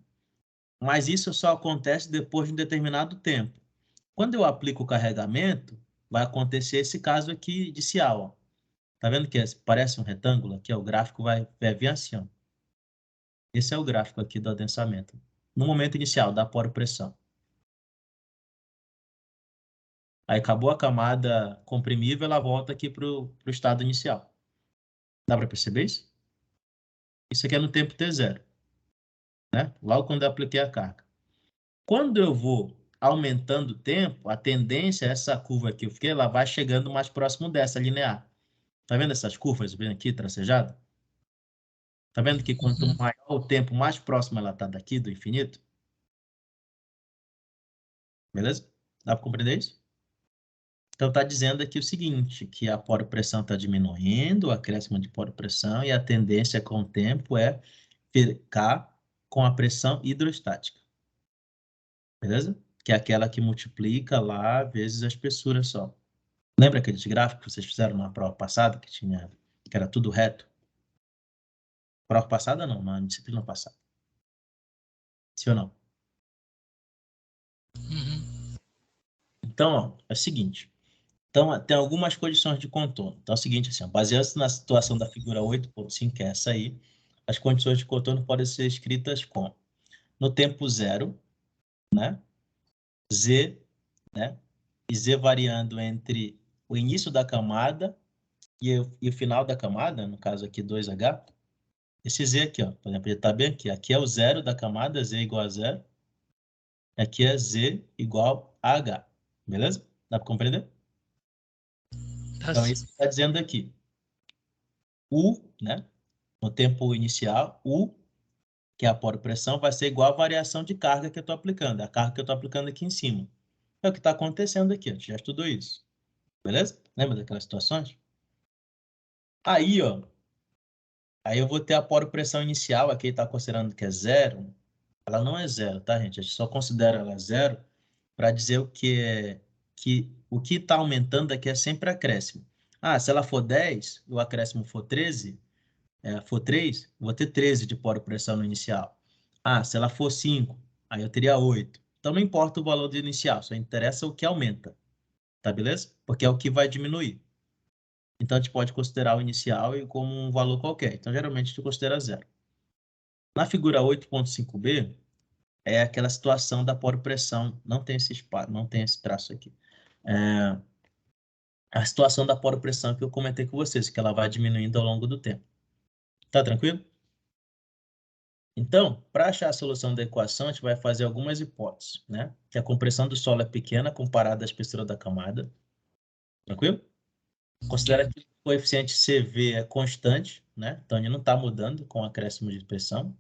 Mas isso só acontece depois de um determinado tempo. Quando eu aplico o carregamento, vai acontecer esse caso aqui inicial, ó. Tá vendo que parece um retângulo? Aqui, ó, o gráfico vai vir assim, ó. Esse é o gráfico aqui do adensamento. No momento inicial, da poropressão. Aí acabou a camada comprimível, ela volta aqui para o estado inicial. Dá para perceber isso? Isso aqui é no tempo T0, né? Logo quando eu apliquei a carga. Quando eu vou aumentando o tempo, a tendência é essa curva aqui, ela vai chegando mais próximo dessa linear. Tá vendo essas curvas bem aqui, tracejada? Tá vendo que quanto maior o tempo, mais próximo ela está daqui, do infinito? Beleza? Dá para compreender isso? Então, está dizendo aqui o seguinte, que a poropressão está diminuindo, o acréscimo de poropressão, e a tendência com o tempo é ficar com a pressão hidrostática. Beleza? Que é aquela que multiplica lá vezes a espessura só. Lembra aqueles gráficos que vocês fizeram na prova passada, que era tudo reto? Prova passada não, na disciplina passada. Sim ou não? Uhum. Então, ó, é o seguinte. Então, tem algumas condições de contorno. Então, é o seguinte, assim, baseando-se na situação da figura 8.5, que é essa aí, as condições de contorno podem ser escritas como no tempo zero, né? Z, né? E Z variando entre o início da camada e o final da camada, no caso aqui 2H. Esse Z aqui, ó, por exemplo, ele está bem aqui. Aqui é o zero da camada, Z igual a zero. Aqui é Z igual a H. Beleza? Dá para compreender? Então, é isso que está dizendo aqui. U, né? No tempo inicial, U, que é a poropressão, vai ser igual à variação de carga que eu estou aplicando. A carga que eu estou aplicando aqui em cima. É o que está acontecendo aqui. A gente já estudou isso. Beleza? Lembra daquelas situações? Aí, ó. Aí eu vou ter a poropressão inicial. Aqui está considerando que é zero. Ela não é zero, tá, gente? A gente só considera ela zero para dizer o que é... que o que está aumentando aqui é sempre acréscimo. Ah, se ela for 10 e o acréscimo for 13... for 3, vou ter 13 de poropressão no inicial. Ah, se ela for 5, aí eu teria 8. Então não importa o valor do inicial, só interessa o que aumenta. Tá beleza? Porque é o que vai diminuir. Então a gente pode considerar o inicial como um valor qualquer. Então geralmente a gente considera zero. Na figura 8.5b, é aquela situação da poropressão. Não tem esse espaço, não tem esse traço aqui. É a situação da poropressão que eu comentei com vocês, que ela vai diminuindo ao longo do tempo. Tá tranquilo? Então, para achar a solução da equação, a gente vai fazer algumas hipóteses, né? Que a compressão do solo é pequena comparada à espessura da camada. Tranquilo? Considera que o coeficiente CV é constante, né? Então, ele não está mudando com o acréscimo de pressão.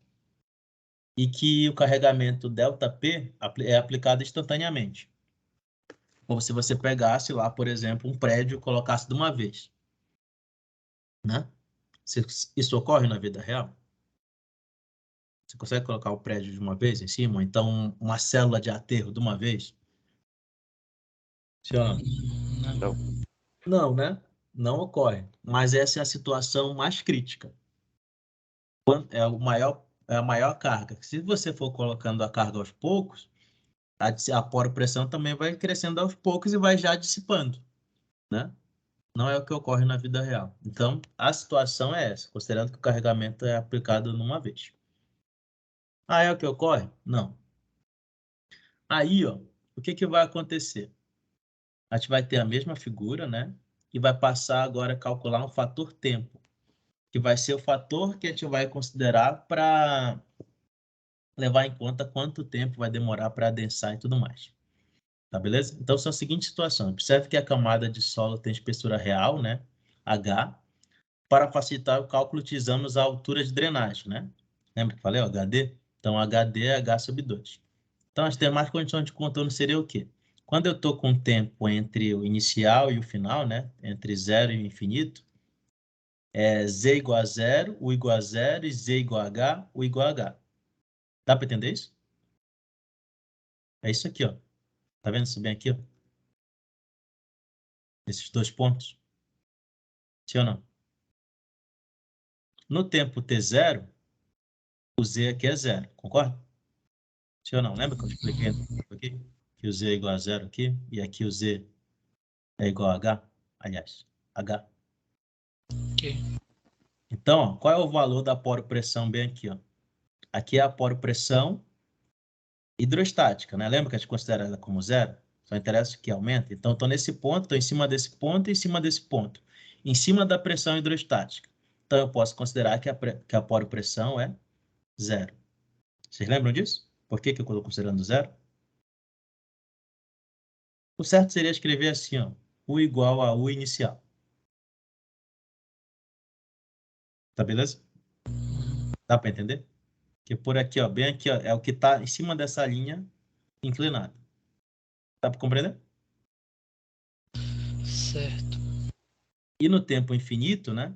E que o carregamento ΔP é aplicado instantaneamente. Como se você pegasse lá, por exemplo, um prédio e colocasse de uma vez. Né? Isso ocorre na vida real? Você consegue colocar o prédio de uma vez em cima? Ou então, uma célula de aterro de uma vez? Sim ou não? Não. Não, né? Não ocorre. Mas essa é a situação mais crítica. É a maior carga. Se você for colocando a carga aos poucos, a poropressão também vai crescendo aos poucos e vai já dissipando, né? Não é o que ocorre na vida real. Então, a situação é essa, considerando que o carregamento é aplicado numa vez. Ah, é o que ocorre? Não. Aí, ó, o que vai acontecer? A gente vai ter a mesma figura, né? E vai passar agora a calcular um fator tempo, que vai ser o fator que a gente vai considerar para levar em conta quanto tempo vai demorar para adensar e tudo mais. Tá beleza? Então, são a seguinte situação. Observe que a camada de solo tem espessura real, né? H. Para facilitar o cálculo, utilizamos a altura de drenagem, né? Lembra que eu falei, ó, HD? Então, HD é H sobre 2. Então, as demais condições de contorno seria o quê? Quando eu estou com o tempo entre o inicial e o final, né? Entre 0 e o infinito, é Z igual a 0, U igual a 0 e Z igual a H, U igual a H. Dá para entender isso? É isso aqui, ó. Tá vendo isso bem aqui, ó? Esses dois pontos. Sim ou não? No tempo T0, o Z aqui é 0, concorda? Sim ou não? Lembra que eu expliquei aqui? Que o Z é igual a 0 aqui, e aqui o Z é igual a H? Aliás, H. Ok. Então, ó, qual é o valor da poropressão bem aqui, ó? Aqui é a poropressão hidrostática, né? Lembra que a gente considera ela como zero? Só interessa que aumenta. Então, estou nesse ponto, estou em cima desse ponto e em cima desse ponto. Em cima da pressão hidrostática. Então, eu posso considerar que a poropressão é zero. Vocês lembram disso? Por que eu estou considerando zero? O certo seria escrever assim, ó. U igual a U inicial. Tá beleza? Dá para entender? Que por aqui, ó, bem aqui, ó, é o que está em cima dessa linha inclinada. Dá para compreender? Certo. E no tempo infinito, né?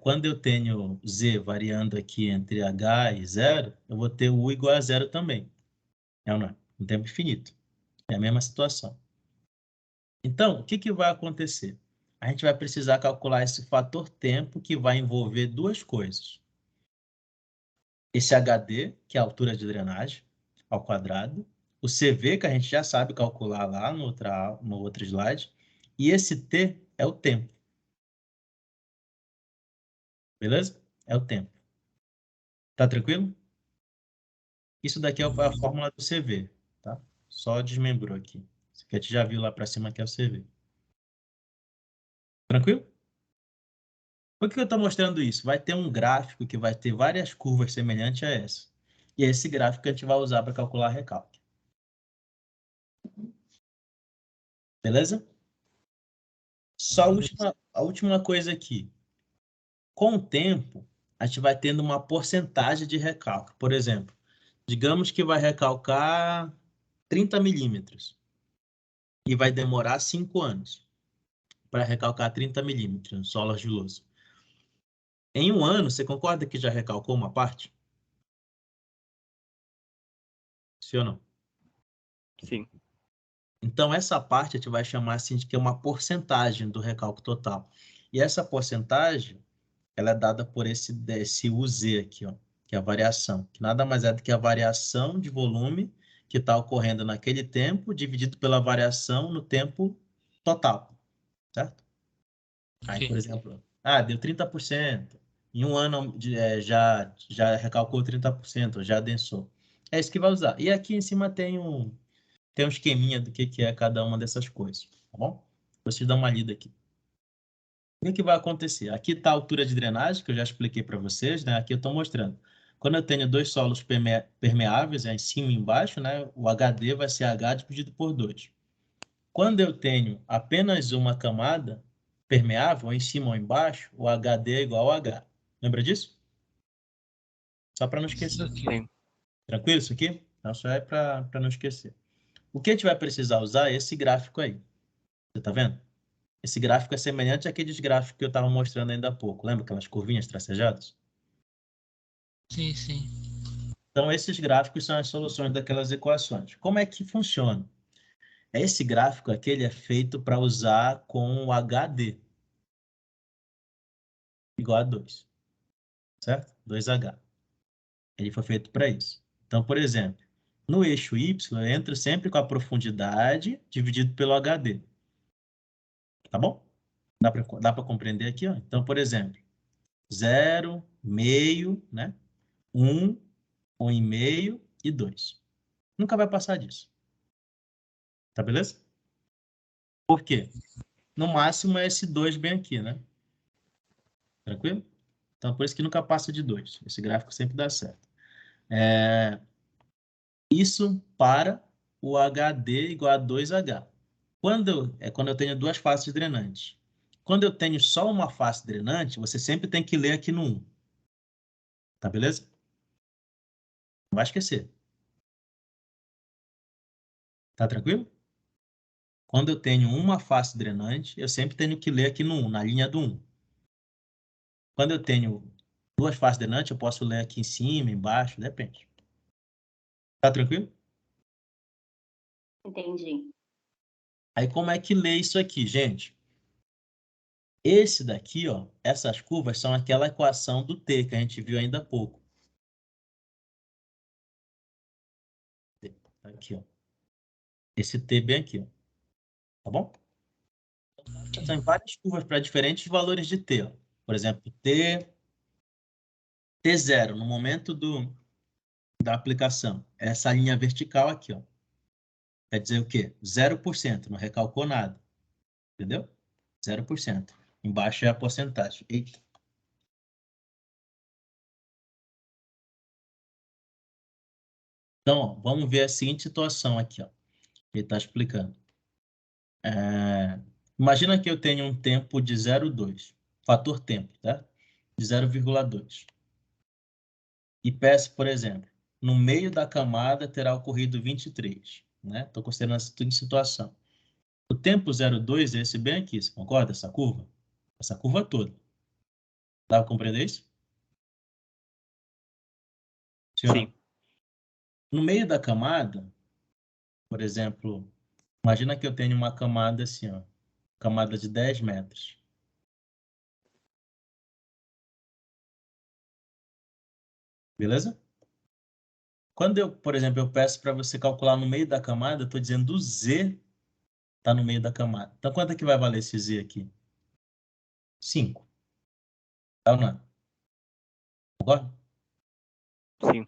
Quando eu tenho Z variando aqui entre H e 0, eu vou ter U igual a 0 também. É ou não é? No tempo infinito. É a mesma situação. Então, o que vai acontecer? A gente vai precisar calcular esse fator tempo que vai envolver duas coisas. Esse HD, que é a altura de drenagem, ao quadrado, o CV, que a gente já sabe calcular lá no outro slide, e esse T é o tempo. Beleza? É o tempo. Tá tranquilo? Isso daqui é a fórmula do CV, tá? Só desmembrou aqui. Isso aqui a gente já viu lá para cima que é o CV. Tranquilo? Por que eu estou mostrando isso? Vai ter um gráfico que vai ter várias curvas semelhantes a essa. E é esse gráfico que a gente vai usar para calcular recalque. Beleza? Só a última coisa aqui. Com o tempo, a gente vai tendo uma porcentagem de recalque. Por exemplo, digamos que vai recalcar 30 milímetros e vai demorar 5 anos para recalcar 30 milímetros no solo argiloso. Em um ano, você concorda que já recalcou uma parte? Sim ou não? Sim. Então, essa parte a gente vai chamar assim de que é uma porcentagem do recalque total. E essa porcentagem, ela é dada por esse UZ aqui, ó, que é a variação, que nada mais é do que a variação de volume que está ocorrendo naquele tempo, dividido pela variação no tempo total, certo? Aí, por exemplo, deu 30%. Em um ano já recalcou 30%, já adensou. É isso que vai usar. E aqui em cima tem um esqueminha do que é cada uma dessas coisas, tá bom? Vocês dão uma lida aqui. O que vai acontecer? Aqui está a altura de drenagem, que eu já expliquei para vocês, né? Aqui eu estou mostrando. Quando eu tenho dois solos permeáveis, em cima e embaixo, né? O HD vai ser H dividido por 2. Quando eu tenho apenas uma camada permeável, em cima ou embaixo, o HD é igual a H. Lembra disso? Só para não esquecer. Sim. Tranquilo isso aqui? Então, só é para não esquecer. O que a gente vai precisar usar é esse gráfico aí. Você está vendo? Esse gráfico é semelhante àqueles gráficos que eu estava mostrando ainda há pouco. Lembra aquelas curvinhas tracejadas? Sim, sim. Então, esses gráficos são as soluções daquelas equações. Como é que funciona? Esse gráfico aqui ele é feito para usar com o HD igual a 2, certo? 2H. Ele foi feito para isso. Então, por exemplo, no eixo Y, eu entro sempre com a profundidade dividido pelo HD. Tá bom? Dá para compreender aqui, ó? Então, por exemplo, 0, meio, né? 1, 1,5 e 2. Nunca vai passar disso. Tá beleza? Por quê? No máximo é esse 2 bem aqui, né? Tranquilo? Então, por isso que nunca passa de 2. Esse gráfico sempre dá certo. Isso para o HD igual a 2H. Quando eu tenho duas faces drenantes. Quando eu tenho só uma face drenante, você sempre tem que ler aqui no 1. Tá beleza? Não vai esquecer. Tá tranquilo? Quando eu tenho uma face drenante, eu sempre tenho que ler aqui no 1, na linha do 1. Quando eu tenho duas faces drenantes, eu posso ler aqui em cima, embaixo, depende. Tá tranquilo? Entendi. Aí como é que lê isso aqui, gente? Esse daqui, ó, essas curvas são aquela equação do T que a gente viu ainda há pouco. Aqui, ó. Esse T bem aqui, ó. Tá bom? São várias curvas para diferentes valores de T, ó. Por exemplo, T0, no momento da aplicação. Essa linha vertical aqui, ó. Quer dizer o quê? 0%, não recalcou nada. Entendeu? 0%. Embaixo é a porcentagem. Eita. Então, ó, vamos ver a seguinte situação aqui, ó. Ele está explicando. Imagina que eu tenho um tempo de 0,2. Fator tempo, tá? De 0,2. E peço, por exemplo, no meio da camada terá ocorrido 23. Né? Estou considerando essa situação. O tempo 0,2 é esse bem aqui, você concorda? Essa curva? Essa curva toda. Dá para compreender isso? Sim ou não? Sim. No meio da camada, por exemplo, imagina que eu tenho uma camada assim, ó, camada de 10 metros. Beleza? Quando eu, por exemplo, eu peço para você calcular no meio da camada, eu estou dizendo o Z está no meio da camada. Então, quanto é que vai valer esse Z aqui? 5. É ou não é? Concorda? Sim.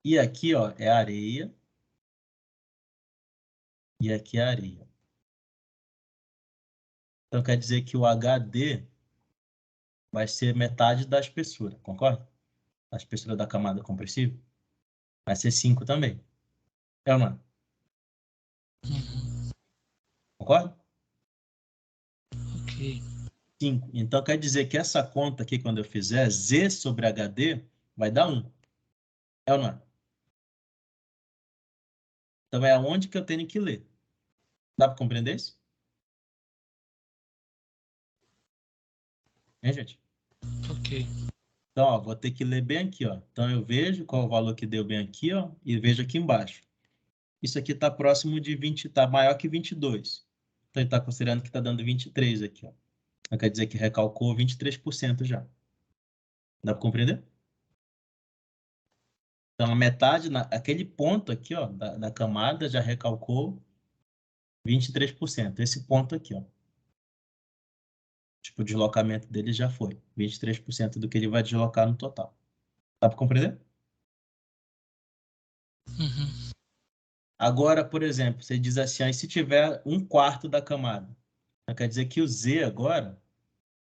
E aqui, ó, é areia. E aqui é areia. Então, quer dizer que o HD vai ser metade da espessura, concorda? A espessura da camada compressiva vai ser 5 também. É ou não é? Concorda? Ok. 5. Então, quer dizer que essa conta aqui, quando eu fizer, Z sobre HD, vai dar 1. É ou não é? Então, é aonde que eu tenho que ler. Dá para compreender isso? Hein, gente? Ok. Então, ó, vou ter que ler bem aqui, ó. Então, eu vejo qual o valor que deu bem aqui, ó, e vejo aqui embaixo. Isso aqui está próximo de 20, está maior que 22. Então, ele está considerando que está dando 23 aqui, ó. Então, quer dizer que recalcou 23% já. Dá para compreender? Então, a metade, aquele ponto aqui, ó, da camada já recalcou 23%. Esse ponto aqui, ó. Tipo, o deslocamento dele já foi 23% do que ele vai deslocar no total. Dá para compreender? Uhum. Agora, por exemplo, você diz assim, aí se tiver 1/4 da camada, então quer dizer que o Z agora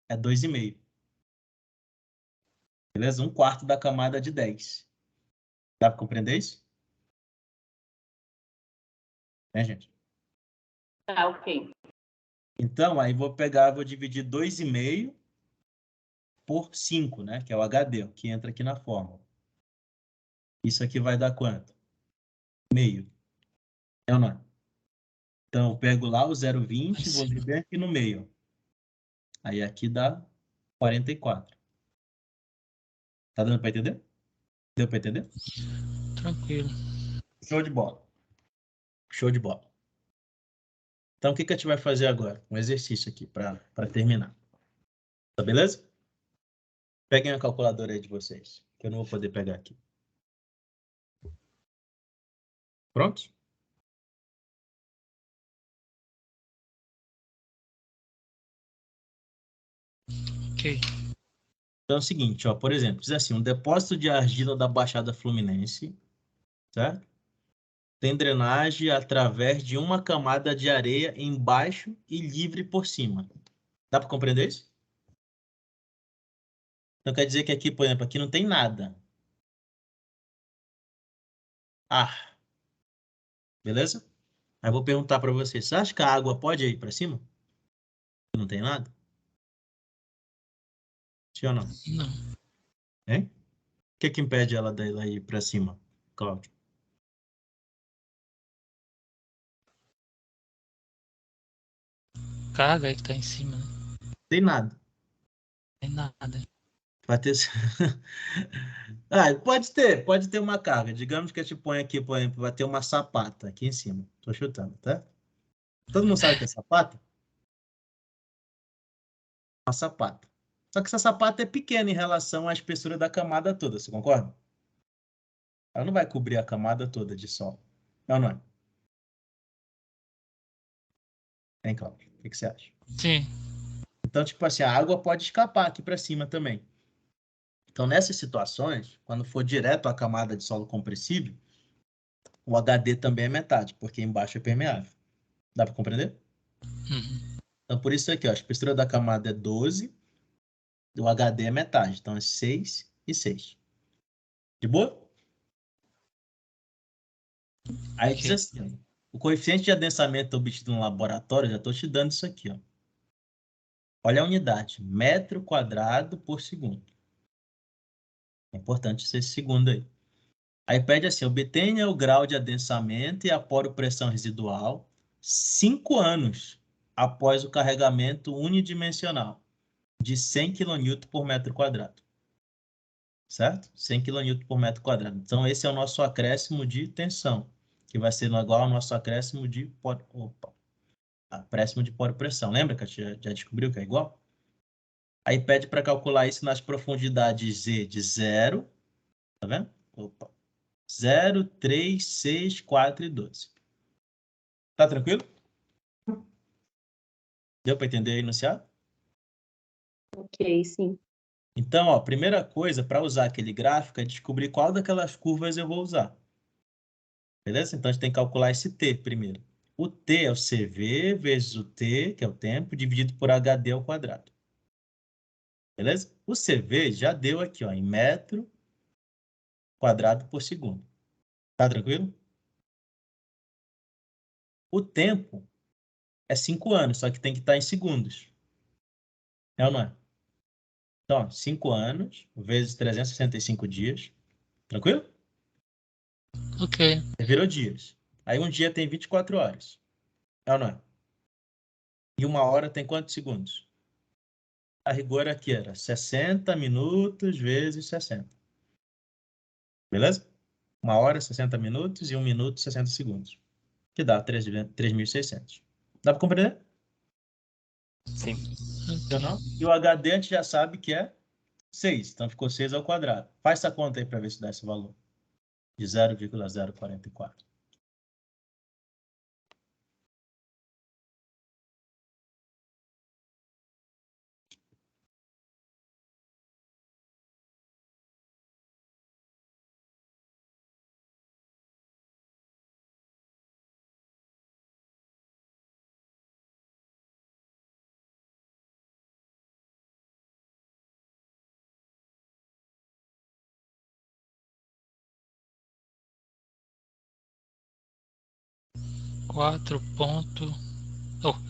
é 2,5. Beleza? 1/4 da camada de 10. Dá para compreender isso? Né, gente? Tá, ok. Então, aí vou pegar, vou dividir 2,5 por 5, né? Que é o HD, que entra aqui na fórmula. Isso aqui vai dar quanto? Meio. É ou não é? Então, eu pego lá o 0,20 e vou Sim. ver aqui no meio. Aí aqui dá 44. Tá dando para entender? Deu para entender? Tranquilo. Show de bola. Show de bola. Então, o que que a gente vai fazer agora? Um exercício aqui para terminar. Tá beleza? Peguem a calculadora aí de vocês, que eu não vou poder pegar aqui. Prontos? Ok. Então é o seguinte, ó, por exemplo, diz assim, um depósito de argila da Baixada Fluminense, certo? Tem drenagem através de uma camada de areia embaixo e livre por cima. Dá para compreender isso? Então quer dizer que aqui, por exemplo, aqui não tem nada. Ah, beleza? Aí eu vou perguntar para você, você acha que a água pode ir para cima? Não tem nada? Sim ou não? Não. Hein? O que que impede ela dela ir para cima, Cláudio? Carga aí que tá em cima, né? Tem nada. Tem nada. Vai ter... Ah, pode ter uma carga. Digamos que a gente põe aqui, por exemplo, vai ter uma sapata aqui em cima. Tô chutando, tá? Todo mundo sabe o que é sapata? Uma sapata. Só que essa sapata é pequena em relação à espessura da camada toda, você concorda? Ela não vai cobrir a camada toda de sol. Não, não é? Hein, Cláudio? O que você acha? Sim. Então, tipo assim, a água pode escapar aqui para cima também. Então, nessas situações, quando for direto à camada de solo compressível, o HD também é metade, porque embaixo é permeável. Dá para compreender? Uhum. Então, por isso aqui, ó, a espessura da camada é 12, o HD é metade. Então, é 6 e 6. De boa? Aí diz Ok. assim, ó, o coeficiente de adensamento obtido no laboratório, já estou te dando isso aqui, ó. Olha a unidade, metro quadrado por segundo. É importante ser esse segundo aí. Aí pede assim, obtenha o grau de adensamento e a poropressão residual 5 anos após o carregamento unidimensional de 100 kN por metro quadrado. Certo? 100 kN por metro quadrado. Então, esse é o nosso acréscimo de tensão, que vai ser igual ao nosso acréscimo de acréscimo de poropressão. Lembra que a gente já descobriu que é igual? Aí pede para calcular isso nas profundidades Z de 0, tá vendo? Opa. 0, 3, 6, 4 e 12. Tá tranquilo? Deu para entender aí no enunciado? Ok, sim. Então, ó, primeira coisa para usar aquele gráfico é descobrir qual daquelas curvas eu vou usar. Beleza? Então, a gente tem que calcular esse T primeiro. O T é o CV vezes o T, que é o tempo, dividido por HD ao quadrado. Beleza? O CV já deu aqui, ó, em metro quadrado por segundo. Tá tranquilo? O tempo é 5 anos, só que tem que estar em segundos. É ou não é? Então, 5 anos vezes 365 dias. Tranquilo? Ok. Virou dias. Aí um dia tem 24 horas. É ou não é? E uma hora tem quantos segundos? A rigor aqui era 60 minutos vezes 60. Beleza? Uma hora, 60 minutos e 1 minuto, 60 segundos. Que dá 3.600. Dá para compreender? Sim. Eu não? E o HD a gente já sabe que é 6. Então ficou 6 ao quadrado. Faz essa conta aí para ver se dá esse valor. De 0,044. Quatro ponto,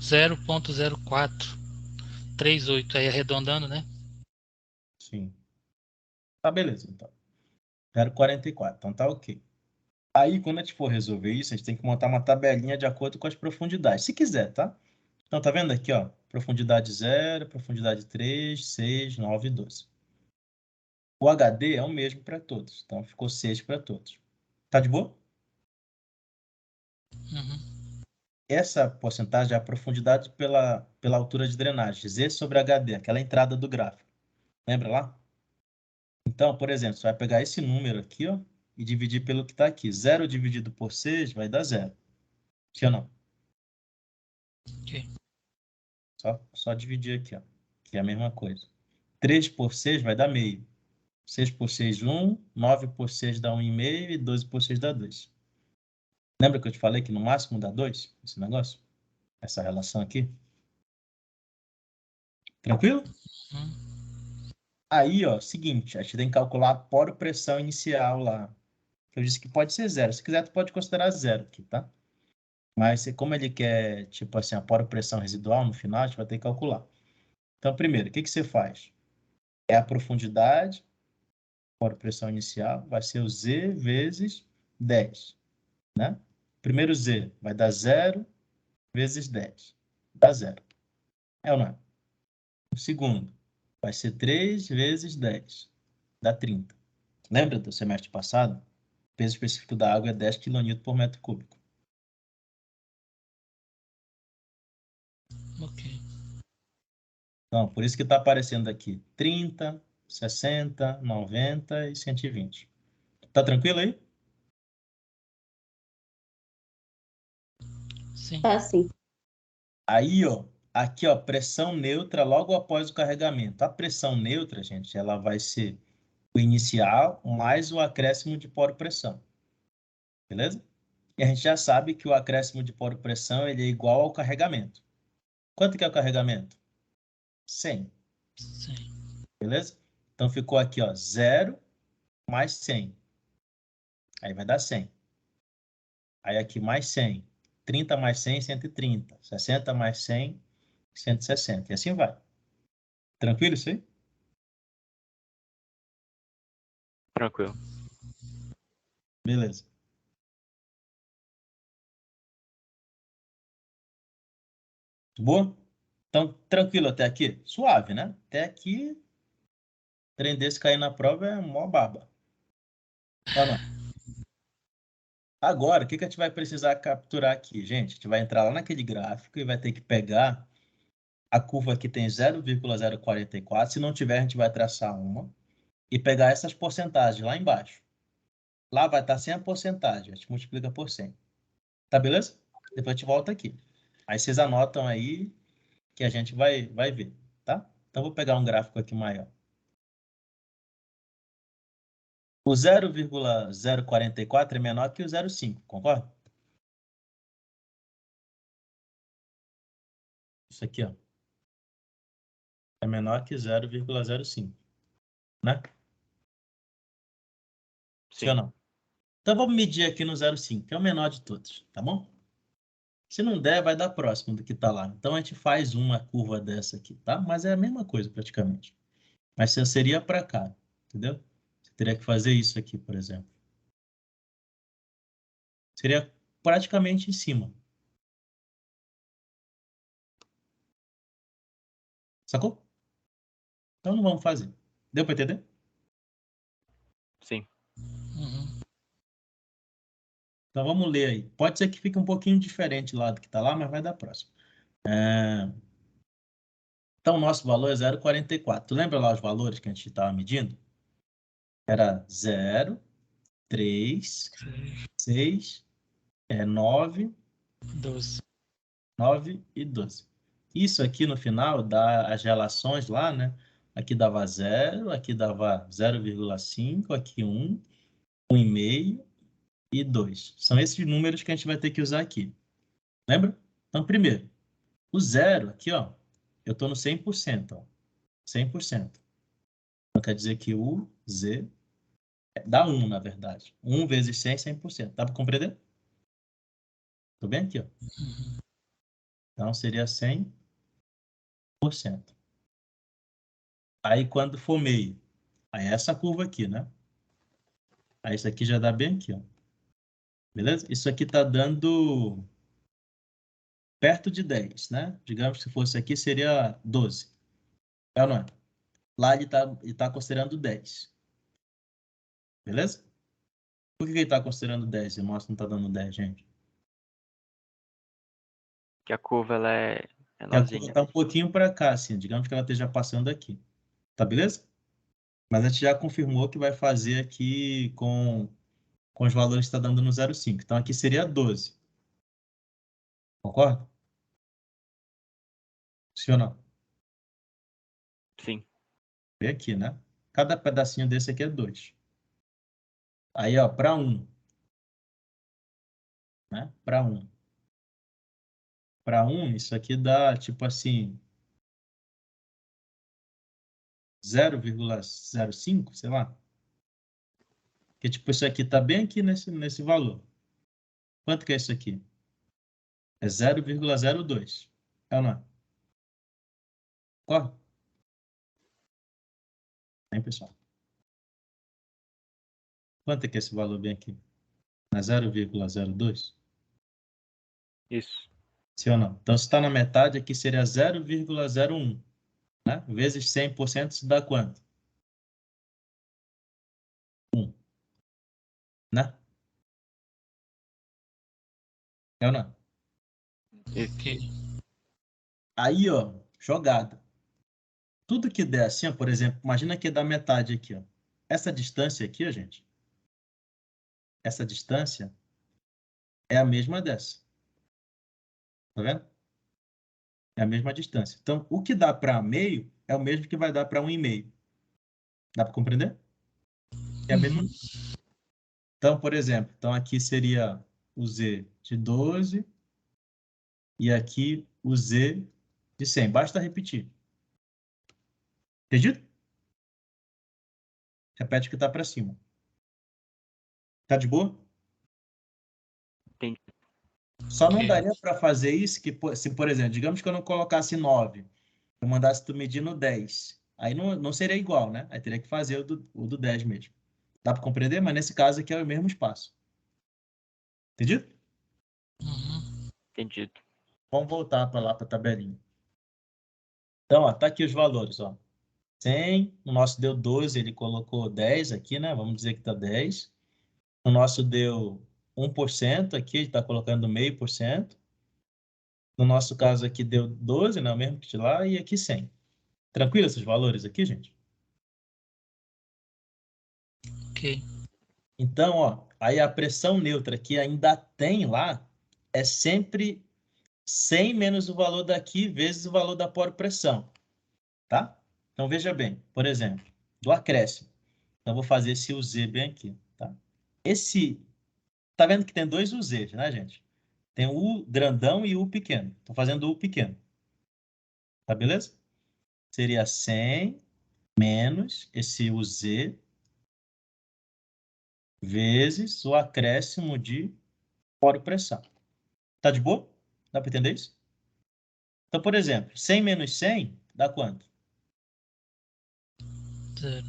0,0438. Aí arredondando, né? Sim. Tá, beleza, então. 0,44. Então tá ok. Aí, quando a gente for resolver isso, a gente tem que montar uma tabelinha de acordo com as profundidades. Se quiser, tá? Então, tá vendo aqui, ó? Profundidade 0, profundidade 3, 6, 9 e 12. O HD é o mesmo para todos. Então, ficou 6 para todos. Tá de boa? Uhum. Essa porcentagem é a profundidade pela altura de drenagem. Z sobre HD, aquela entrada do gráfico. Lembra lá? Então, por exemplo, você vai pegar esse número aqui, ó, e dividir pelo que está aqui. 0 dividido por 6 vai dar 0. Sim ou não? Ok. Só dividir aqui, ó, que é a mesma coisa. 3 por 6 vai dar meio. 6 por 6, 1. 9 por 6 dá 1,5 e 12 por 6 dá 2. Lembra que eu te falei que no máximo dá 2, esse negócio? Essa relação aqui? Tranquilo? Uhum. Aí, ó, seguinte, a gente tem que calcular a poropressão inicial lá. Eu disse que pode ser 0. Se quiser, tu pode considerar 0 aqui, tá? Mas como ele quer, tipo assim, a poropressão residual no final, a gente vai ter que calcular. Então, primeiro, o que que você faz? É a profundidade, poropressão inicial, vai ser o Z vezes 10, né? Primeiro Z vai dar 0 vezes 10. Dá 0. É ou não é? O segundo vai ser 3 vezes 10. Dá 30. Lembra do semestre passado? O peso específico da água é 10 kN por metro cúbico. Ok. Então, por isso que está aparecendo aqui 30, 60, 90 e 120. Tá tranquilo aí? Sim. Tá, sim. Aí, ó, aqui, ó, pressão neutra logo após o carregamento. A pressão neutra, gente, ela vai ser o inicial mais o acréscimo de poropressão. Beleza? E a gente já sabe que o acréscimo de poropressão ele é igual ao carregamento. Quanto que é o carregamento? 100. Sim. Beleza? Então ficou aqui, ó, 0 mais 100. Aí vai dar 100. Aí aqui mais 100. 30 mais 100, 130. 60 mais 100, 160. E assim vai. Tranquilo isso aí? Tranquilo. Beleza. Boa? Então, tranquilo até aqui? Suave, né? Até aqui, trem desse cair na prova é mó baba. Tá, não? Agora, o que que a gente vai precisar capturar aqui, gente? A gente vai entrar lá naquele gráfico e vai ter que pegar a curva que tem 0,044. Se não tiver, a gente vai traçar uma e pegar essas porcentagens lá embaixo. Lá vai estar sem a porcentagem. A gente multiplica por 100. Tá beleza? Depois a gente volta aqui. Aí vocês anotam aí que a gente vai ver, tá? Então, vou pegar um gráfico aqui maior. O 0,044 é menor que o 0,5, concorda? Isso aqui, ó, é menor que 0,05, né? Sim ou não? Então, vamos medir aqui no 0,5, que é o menor de todos, tá bom? Se não der, vai dar próximo do que está lá. Então, a gente faz uma curva dessa aqui, tá? Mas é a mesma coisa, praticamente. Mas seria para cá, entendeu? Você teria que fazer isso aqui, por exemplo. Seria praticamente em cima. Sacou? Então, não vamos fazer. Deu para entender? Sim. Uhum. Então, vamos ler aí. Pode ser que fique um pouquinho diferente lá do que está lá, mas vai dar próximo. Então, o nosso valor é 0,44. Tu lembra lá os valores que a gente estava medindo? Era 0, 3, 6, 9, 12. 9 e 12. Isso aqui no final dá as relações lá, né? Aqui dava 0, aqui dava 0,5, aqui 1, 1,5 e 2. São esses números que a gente vai ter que usar aqui. Lembra? Então, primeiro, o 0 aqui, ó, eu estou no 100%, ó. 100%. Então, quer dizer que o Z dá 1, na verdade. 1 vezes 100 é 100%. Dá para compreender? Estou bem aqui, ó. Então, seria 100%. Aí, quando for meio, aí é essa curva aqui, né? Aí, isso aqui já dá bem aqui, ó. Beleza? Isso aqui está dando perto de 10, né? Digamos que se fosse aqui, seria 12. É ou não é? Lá ele tá considerando 10. Beleza? Por que ele está considerando 10 e o nosso não está dando 10, gente? Que a curva ela é Que a curva menorzinha. está um pouquinho para cá, assim. Digamos que ela esteja passando aqui. Tá beleza? Mas a gente já confirmou que vai fazer aqui com os valores que está dando no 0,5. Então, aqui seria 12. Concorda? Sim ou não? Sim. Vê aqui, né? Cada pedacinho desse aqui é 2. Aí, ó, para 1. Né? Para 1. Para 1, isso aqui dá, tipo assim, 0,05, sei lá. Que tipo, isso aqui está bem aqui nesse valor. Quanto que é isso aqui? É 0,02. É ou não é? Corre? Hein, pessoal? Quanto é que é esse valor bem aqui? É 0,02? Isso. Sim ou não? Então, se está na metade, aqui seria 0,01. Né? Vezes 100%, isso dá quanto? 1. Né? É ou não? Ok. Aí, ó, jogada. Tudo que der assim, ó, por exemplo, imagina que dá metade aqui, ó. Essa distância aqui, ó, gente. Essa distância é a mesma dessa. Tá vendo? É a mesma distância. Então, o que dá para meio é o mesmo que vai dar para 1,5. Dá para compreender? É a mesma. Uhum. Então, por exemplo, então aqui seria o Z de 12 e aqui o Z de 100. Basta repetir. Entendido? Repete o que está para cima. Tá de boa? Entendi. Só não Ok. daria para fazer isso que, se, por exemplo, digamos que eu não colocasse 9, eu mandasse tu medir no 10. Aí não seria igual, né? Aí teria que fazer o do 10 mesmo. Dá para compreender? Mas nesse caso aqui é o mesmo espaço. Entendido? Uhum. Entendido. Vamos voltar para lá para a tabelinha. Então, ó, tá aqui os valores, ó. 100, o nosso deu 12, ele colocou 10 aqui, né? Vamos dizer que está 10. O nosso deu 1% aqui, ele está colocando 0,5%. No nosso caso aqui deu 12, né? O mesmo que de lá, e aqui 100. Tranquilo esses valores aqui, gente? Ok. Então, ó, aí a pressão neutra que ainda tem lá é sempre 100 menos o valor daqui vezes o valor da poropressão, tá? Então, veja bem, por exemplo, do acréscimo. Então, vou fazer esse UZ bem aqui, tá? Tá vendo que tem dois UZs, né, gente? Tem o U grandão e o U pequeno. Estou fazendo o U pequeno. Tá beleza? Seria 100 menos esse UZ vezes o acréscimo de poropressão. Tá de boa? Dá para entender isso? Então, por exemplo, 100 menos 100 dá quanto? 0.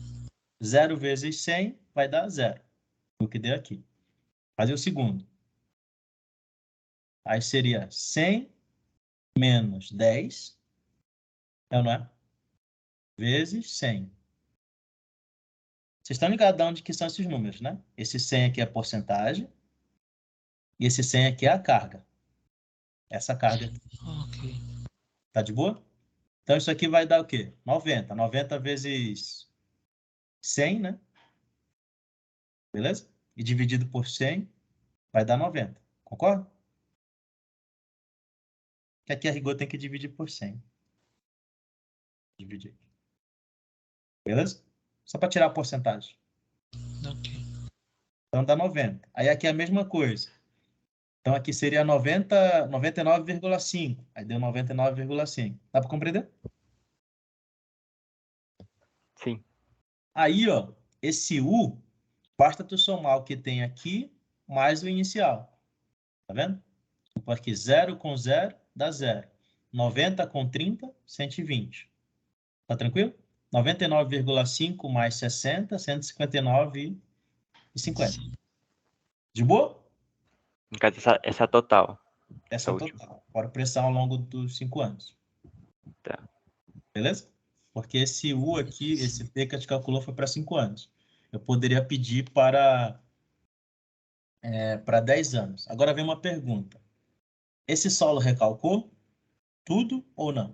0 vezes 100 vai dar 0. O que deu aqui. Fazer o segundo. Aí seria 100 menos 10, é ou não é? Vezes 100. Vocês estão ligados de onde que são esses números, né? Esse 100 aqui é a porcentagem e esse 100 aqui é a carga. Essa carga aqui. Ok. Tá de boa? Então, isso aqui vai dar o quê? 90. 90 vezes 100, né? Beleza? E dividido por 100 vai dar 90. Concorda? Que aqui a rigor tem que dividir por 100. Dividir. Beleza? Só para tirar a porcentagem. Ok. Então dá 90. Aí aqui é a mesma coisa. Então aqui seria 90, 99,5. Aí deu 99,5. Dá para compreender? Sim. Aí, ó, esse U, basta tu somar o que tem aqui mais o inicial. Tá vendo? Então aqui 0 com 0 dá 0. 90 com 30, 120. Tá tranquilo? 99,5 mais 60, 159,50. De boa? No caso, essa total. Essa Essa é última. total. Fora pressão ao longo dos 5 anos. Tá. Beleza? Porque esse U aqui, esse P que a gente calculou foi para 5 anos. Eu poderia pedir para 10 anos. Agora vem uma pergunta. Esse solo recalcou tudo ou não?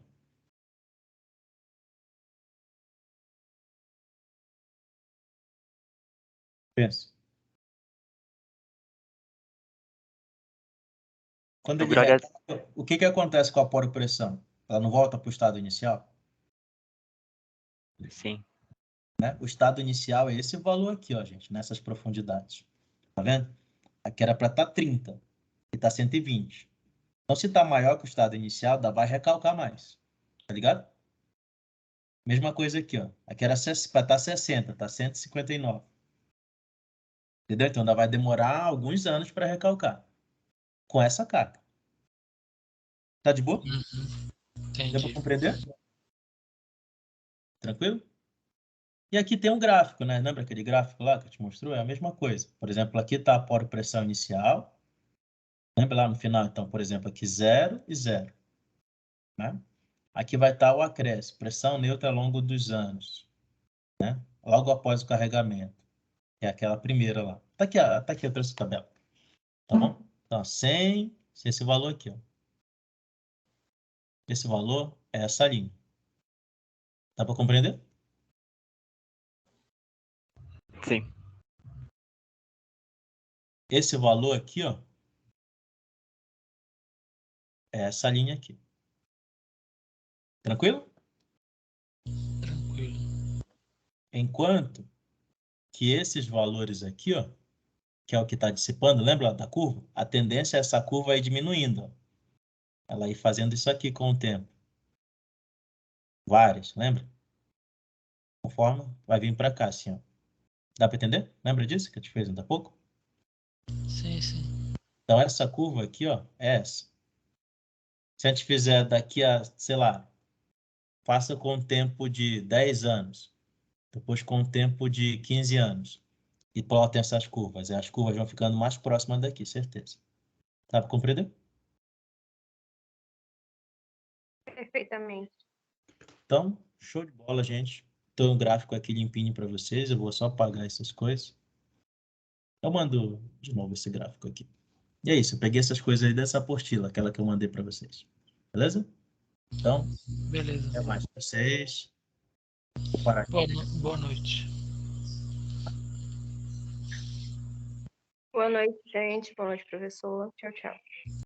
Pensa. Quando O ele grau de... recalca, o que acontece com a poropressão? Ela não volta para o estado inicial? Sim. Né? O estado inicial é esse valor aqui, ó, gente, nessas profundidades. Tá vendo? Aqui era para estar 30 e está 120. Então, se está maior que o estado inicial, vai recalcar mais. Tá ligado? Mesma coisa aqui, ó. Aqui era para estar 60, está 159. Entendeu? Então, ainda vai demorar alguns anos para recalcar. Com essa carga. Tá de boa? Deu para Entendi. compreender? Tranquilo? E aqui tem um gráfico, né? Lembra aquele gráfico lá que eu te mostrou? É a mesma coisa. Por exemplo, aqui está a poropressão inicial. Lembra lá no final, então, por exemplo, aqui 0 e 0. Né? Aqui vai estar o acréscimo, pressão neutra ao longo dos anos. Né? Logo após o carregamento. Que é aquela primeira lá. Tá aqui, eu trouxe a tabela. Tá bom? Então, 100, esse valor aqui, ó. Esse valor é essa linha. Dá para compreender? Sim. Esse valor aqui, ó, é essa linha aqui. Tranquilo? Tranquilo. Enquanto que esses valores aqui, ó, que é o que está dissipando, lembra da curva? A tendência é essa curva ir diminuindo, ó. Ela ir fazendo isso aqui com o tempo. Várias, lembra? Conforme vai vir para cá, assim, ó. Dá para entender? Lembra disso que a gente fez ainda há pouco? Sim, sim. Então, essa curva aqui, ó, é essa. Se a gente fizer daqui a, sei lá, faça com o tempo de 10 anos, depois com o tempo de 15 anos, e plotem essas curvas. E as curvas vão ficando mais próximas daqui, certeza. Dá para compreender? Perfeitamente. Então, show de bola, gente. Tem um gráfico aqui limpinho para vocês. Eu vou só apagar essas coisas. Eu mando de novo esse gráfico aqui. E é isso. Eu peguei essas coisas aí dessa apostila, aquela que eu mandei para vocês. Beleza? Então, Beleza. até mais para vocês. Vou parar aqui. Boa noite. Boa noite, gente. Boa noite, professor. Tchau, tchau.